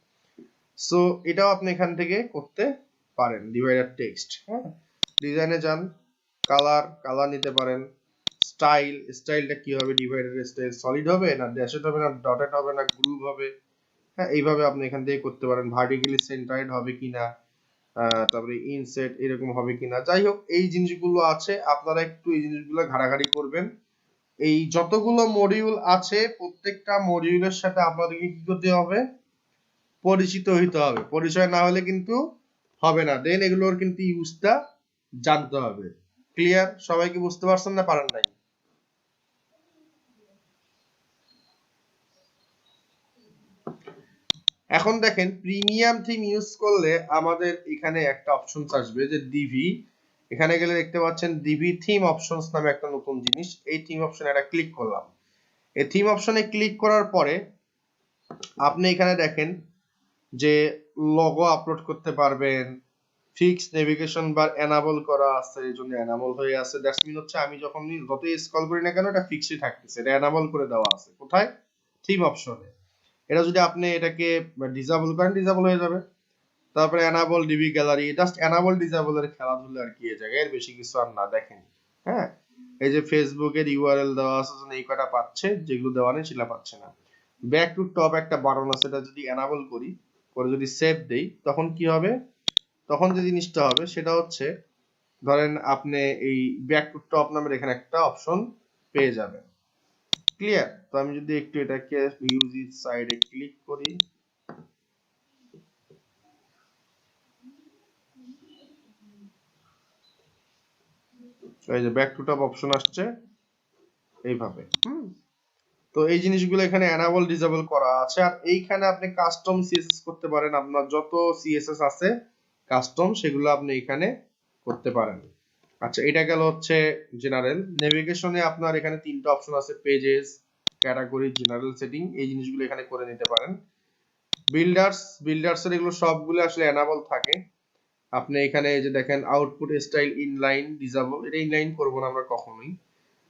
সো এটাও আপনি এখান থেকে করতে পারেন, ডিভাইডার টেক্সট। হ্যাঁ, ডিজাইনে যান, কালার নিতে পারেন। স্টাইলটা কি হবে, ডিভাইডারের স্টাইল সলিড হবে না ড্যাশেড হবে না ডটেড হবে না গ্রুভ হবে, হ্যাঁ, এইভাবে আপনি এখান থেকে করতে পারেন। ভার্টিক্যালি সেন্টার্ড হবে কিনা, তারপরে ইনসেট এরকম হবে কিনা, যাই হোক এই জিনিসগুলো আছে, আপনারা একটু এই জিনিসগুলো ঘাটাঘাটি করবেন। এই যতগুলো মডিউল আছে প্রত্যেকটা মডিউলের সাথে আপনাদেরকে কি করতে হবে, পরিচিত হইতে হবে। পরিচয় না হলে কিন্তু হবে না, দেন এগুলোর কিন্তু ইউজটা জানতে হবে। ক্লিয়ার? সবাই কি বুঝতে পারছেন না পারেন নাই? এখন দেখেন প্রিমিয়াম থিম ইউজ করলে আমাদের এখানে একটা অপশন আসবে যে ডিভি, এখানে গেলে দেখতে পাচ্ছেন ডিভি থিম অপশনস নামে একটা নতুন জিনিস। এই থিম অপশনে একটা ক্লিক করলাম, এই থিম অপশনে ক্লিক করার পরে আপনি এখানে দেখেন যে লোগো আপলোড করতে পারবেন, ফিক্স নেভিগেশন বার এনাবল করা আছে, এই জন্য এনাবল হয়ে আছে। দ্যাটস মিন হচ্ছে আমি যখন যতই স্ক্রল করি না কেন এটা ফিক্সই থাকতেছে, এটা এনাবল করে দেওয়া আছে। কোথায়? থিম অপশনে। এটা যদি আপনি এটাকে ডিসেবল করেন, ডিসেবল হয়ে যাবে। তারপরে enable DB gallery, just enable disable এর খেলাধুলা আর কি, এই জায়গায় এর বেশি কিছু আর না। দেখেন, হ্যাঁ, এই যে ফেসবুকের ইউআরএল দেওয়া আছে, এই কটা পাচ্ছে, যেগুলো দেওয়া নেই সেটা পাচ্ছে না। ব্যাক টু টপ একটা বাটন আছে, এটা যদি এনাবল করি, করে যদি সেভ দেই, তখন কি হবে, তখন যে জিনিসটা হবে সেটা হচ্ছে, ধরেন আপনি এই ব্যাক টু টপ নামের এখানে একটা অপশন পেয়ে যাবেন। ক্লিয়ার? তো আমি যদি একটু এটাকে মিউজিক সাইডে ক্লিক করি, এই যে ব্যাক টু টপ অপশন আসছে এইভাবে। তো এই জিনিসগুলো এখানে এনাবল ডিসেবল করা আছে। আর এইখানে আপনি কাস্টম সিএসএস করতে পারেন, আপনার যত সিএসএস আছে কাস্টম সেগুলো আপনি এখানে করতে পারেন। আচ্ছা, এটা গেল হচ্ছে জেনারেল। নেভিগেশনে আপনার এখানে তিনটা অপশন আছে, পেজেস, ক্যাটাগরি, জেনারেল সেটিং, এই জিনিসগুলো এখানে করে নিতে পারেন। বিল্ডার্সের এগুলো সবগুলো আসলে এনাবল থাকে। আপনি এখানে এই যে দেখেন আউটপুট স্টাইল ইনলাইন ডিসেবল, এটা ইনলাইন করব না আমরা কখনোই।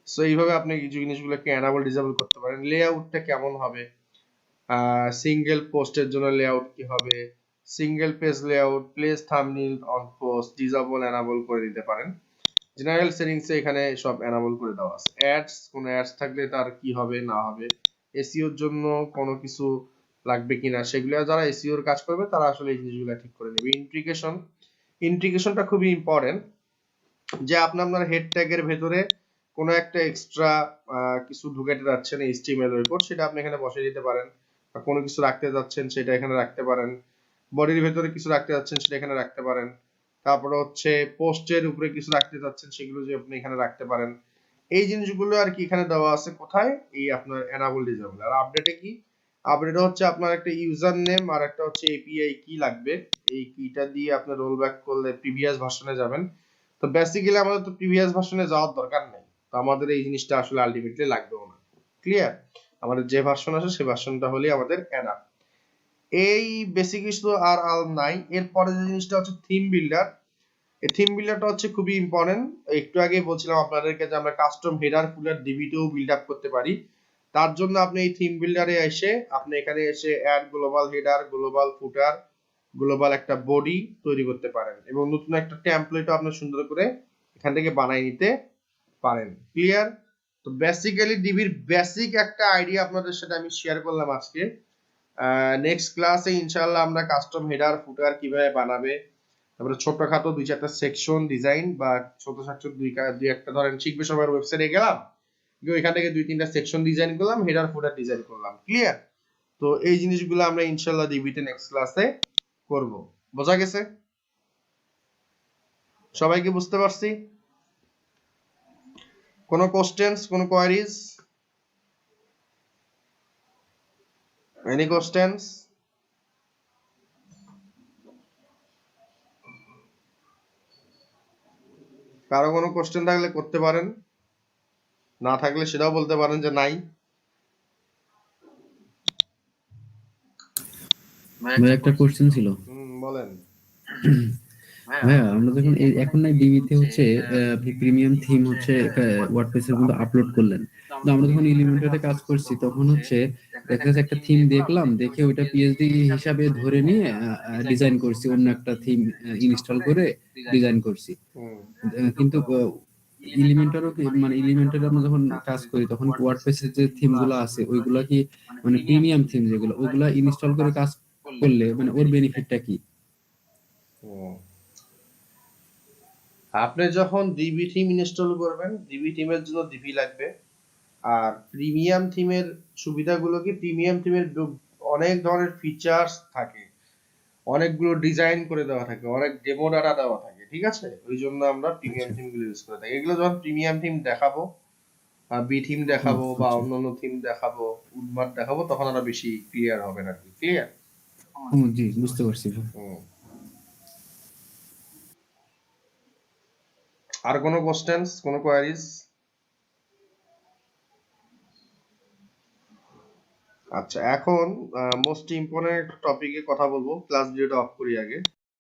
সো এইভাবে আপনি কিছু জিনিসগুলোকে এনাবল ডিসেবল করতে পারেন। লেআউটটা কেমন হবে, সিঙ্গেল পোস্টের জন্য লেআউট কি হবে, single page layout, place thumbnail on post, disable enable করে দিতে পারেন। জেনারেল সেটিংসে এখানে সব এনাবল করে দেওয়া আছে। অ্যাডস, কোনো অ্যাডস থাকলে তার কি হবে না হবে, এসইওর জন্য কোনো কিছু লাগবে কিনা, সেগুলো যারা এসইওর কাজ করবে তারা আসলে এই জিনিসগুলো ঠিক করে নেবে। ইন্টিগ্রেশনটা খুবই ইম্পর্টেন্ট, যে আপনি আপনার হেড ট্যাগের ভেতরে কোনো একটা এক্সট্রা কিছু ঢুকাতে যাচ্ছেন এইচটিএমএল এর কোড, সেটা আপনি এখানে বসিয়ে দিতে পারেন। বা কোনো কিছু রাখতে যাচ্ছেন সেটা এখানে রাখতে পারেন। বডির ভেতরে কিছু রাখতে যাচ্ছেন সেটা এখানে রাখতে পারেন। তারপরে হচ্ছে পোস্টের উপরে কিছু রাখতে যাচ্ছেন সেগুলো যে আপনি এখানে রাখতে পারেন। এই জিনিসগুলো আর কি এখানে দেওয়া আছে কোথায়, এই আপনার এনাবল ডিসেবল। আর আপডেটে কি, আপডেট হচ্ছে আপনার একটা ইউজার নেম আর একটা হচ্ছে এপিআই কি লাগবে, এই কিটা দিয়ে আপনি রোল ব্যাক করলে প্রিভিয়াস ভার্সনে যাবেন। তো বেসিক্যালি আমাদের তো প্রিভিয়াস ভার্সনে যাওয়ার দরকার নেই, তো আমাদের এই জিনিসটা আসলে আলটিমেটলি লাগবেও না। ক্লিয়ার? আমাদের যে ভার্সন আছে সেই ভার্সনটা হলেই আমাদের এনাফ। এই বেসিক কিছু আর নাই। এরপরে যে জিনিসটা হচ্ছে থিম বিল্ডার। এই থিম বিল্ডারটা হচ্ছে খুবই ইম্পর্টেন্ট। একটু আগে বলছিলাম আপনাদেরকে যে আমরা কাস্টম হেডার ফুটার ডিবিতেও বিল্ড আপ করতে পারি। তার জন্য আপনি এই থিম বিল্ডারে এসে আপনি এখানে এসে অ্যাড গ্লোবাল হেডার, গ্লোবাল ফুটার, গ্লোবাল একটা বডি তৈরি করতে পারেন এবং নতুন একটা টেমপ্লেটও আপনি সুন্দর করে এখান থেকে বানিয়ে নিতে পারেন। ক্লিয়ার? তো বেসিক্যালি ডিবির বেসিক একটা আইডিয়া আপনাদের সাথে আমি শেয়ার করলাম আজকে। নেক্সট ক্লাসে ইনশাআল্লাহ আমরা কাস্টম হেডার ফুটার কিভাবে বানাবে, তারপরে ছোটখাটো দুই চারটা সেকশন ডিজাইন বা ছোট ছোট দুই একটা ধরেন শিখবে সবার ওয়েবসাইটে গেলাম, গিয়ে এখান থেকে দুই তিনটা সেকশন ডিজাইন করলাম, হেডার ফুটার ডিজাইন করলাম। ক্লিয়ার? তো এই জিনিসগুলো আমরা ইনশাআল্লাহ ডিবিতে নেক্সট ক্লাসে করব। বোঝা গেছে? সবাইকে বুঝতে পারছি? কোনো কোশ্চেনস, কোনো কোয়ারিজ? Any questions? কারো কোনো কোশ্চেন থাকলে করতে পারেন, না থাকলে সেটাও বলতে পারেন যে নাই। ভাই একটা কোশ্চেন ছিল। বলেন। ভাইয়া আমরা যখন এখন না ডিবিতে হচ্ছে আপনি প্রিমিয়াম থিম হচ্ছে ওয়ার্ডপ্রেস এর মধ্যে আপলোড করলেন, তো আমরা যখন এলিমেন্টরে কাজ করছি তখন হচ্ছে দেখা যাচ্ছে একটা থিম দেখলাম, দেখে ওইটা পিএইচডি হিসাবে ধরে নিয়ে ডিজাইন করছি, অন্য একটা থিম ইনস্টল করে ডিজাইন করছি। কিন্তু এলিমেন্টারও মানে এলিমেন্টারে আমরা যখন কাজ করি তখন ওয়ার্ডপ্রেসের যে থিম গুলো আছে ওইগুলা কি মানে প্রিমিয়াম থিম যেগুলো ওইগুলা ইনস্টল করে কাজ করলে মানে ওর বেনিফিটটা কি? আপনি যখন ডিবি থিম ইনস্টল করবেন, ডিবি থিমের জন্য ডিবি লাগবে। আর প্রিমিয়াম থিমের সুবিধাগুলো কি, প্রিমিয়াম থিমের অনেক ধরনের ফিচার্স থাকে, অনেকগুলো ডিজাইন করে দেওয়া থাকে, অনেক ডেমো ডাটা দেওয়া থাকে। ঠিক আছে? ওই জন্য আমরা প্রিমিয়াম আচ্ছা। থিমগুলো ইউজ করে থাকি। এগুলো যখন প্রিমিয়াম থিম দেখাবো, বি থিম দেখাবো বা আচ্ছা। অন্যান্য থিম দেখাবো, উডমার্ক দেখাবো, তখন আরো বেশি ক্লিয়ার হবে আর কি। ক্লিয়ার? জি বুঝতে পারছি ভাই। আর কোনো কোশ্চেনস, কোনো কোয়ারিজ? আচ্ছা, এখন মোস্ট ইম্পর্টেন্ট টপিকে কথা বলবো। ক্লাস ভিডিওটা অফ করি আগে।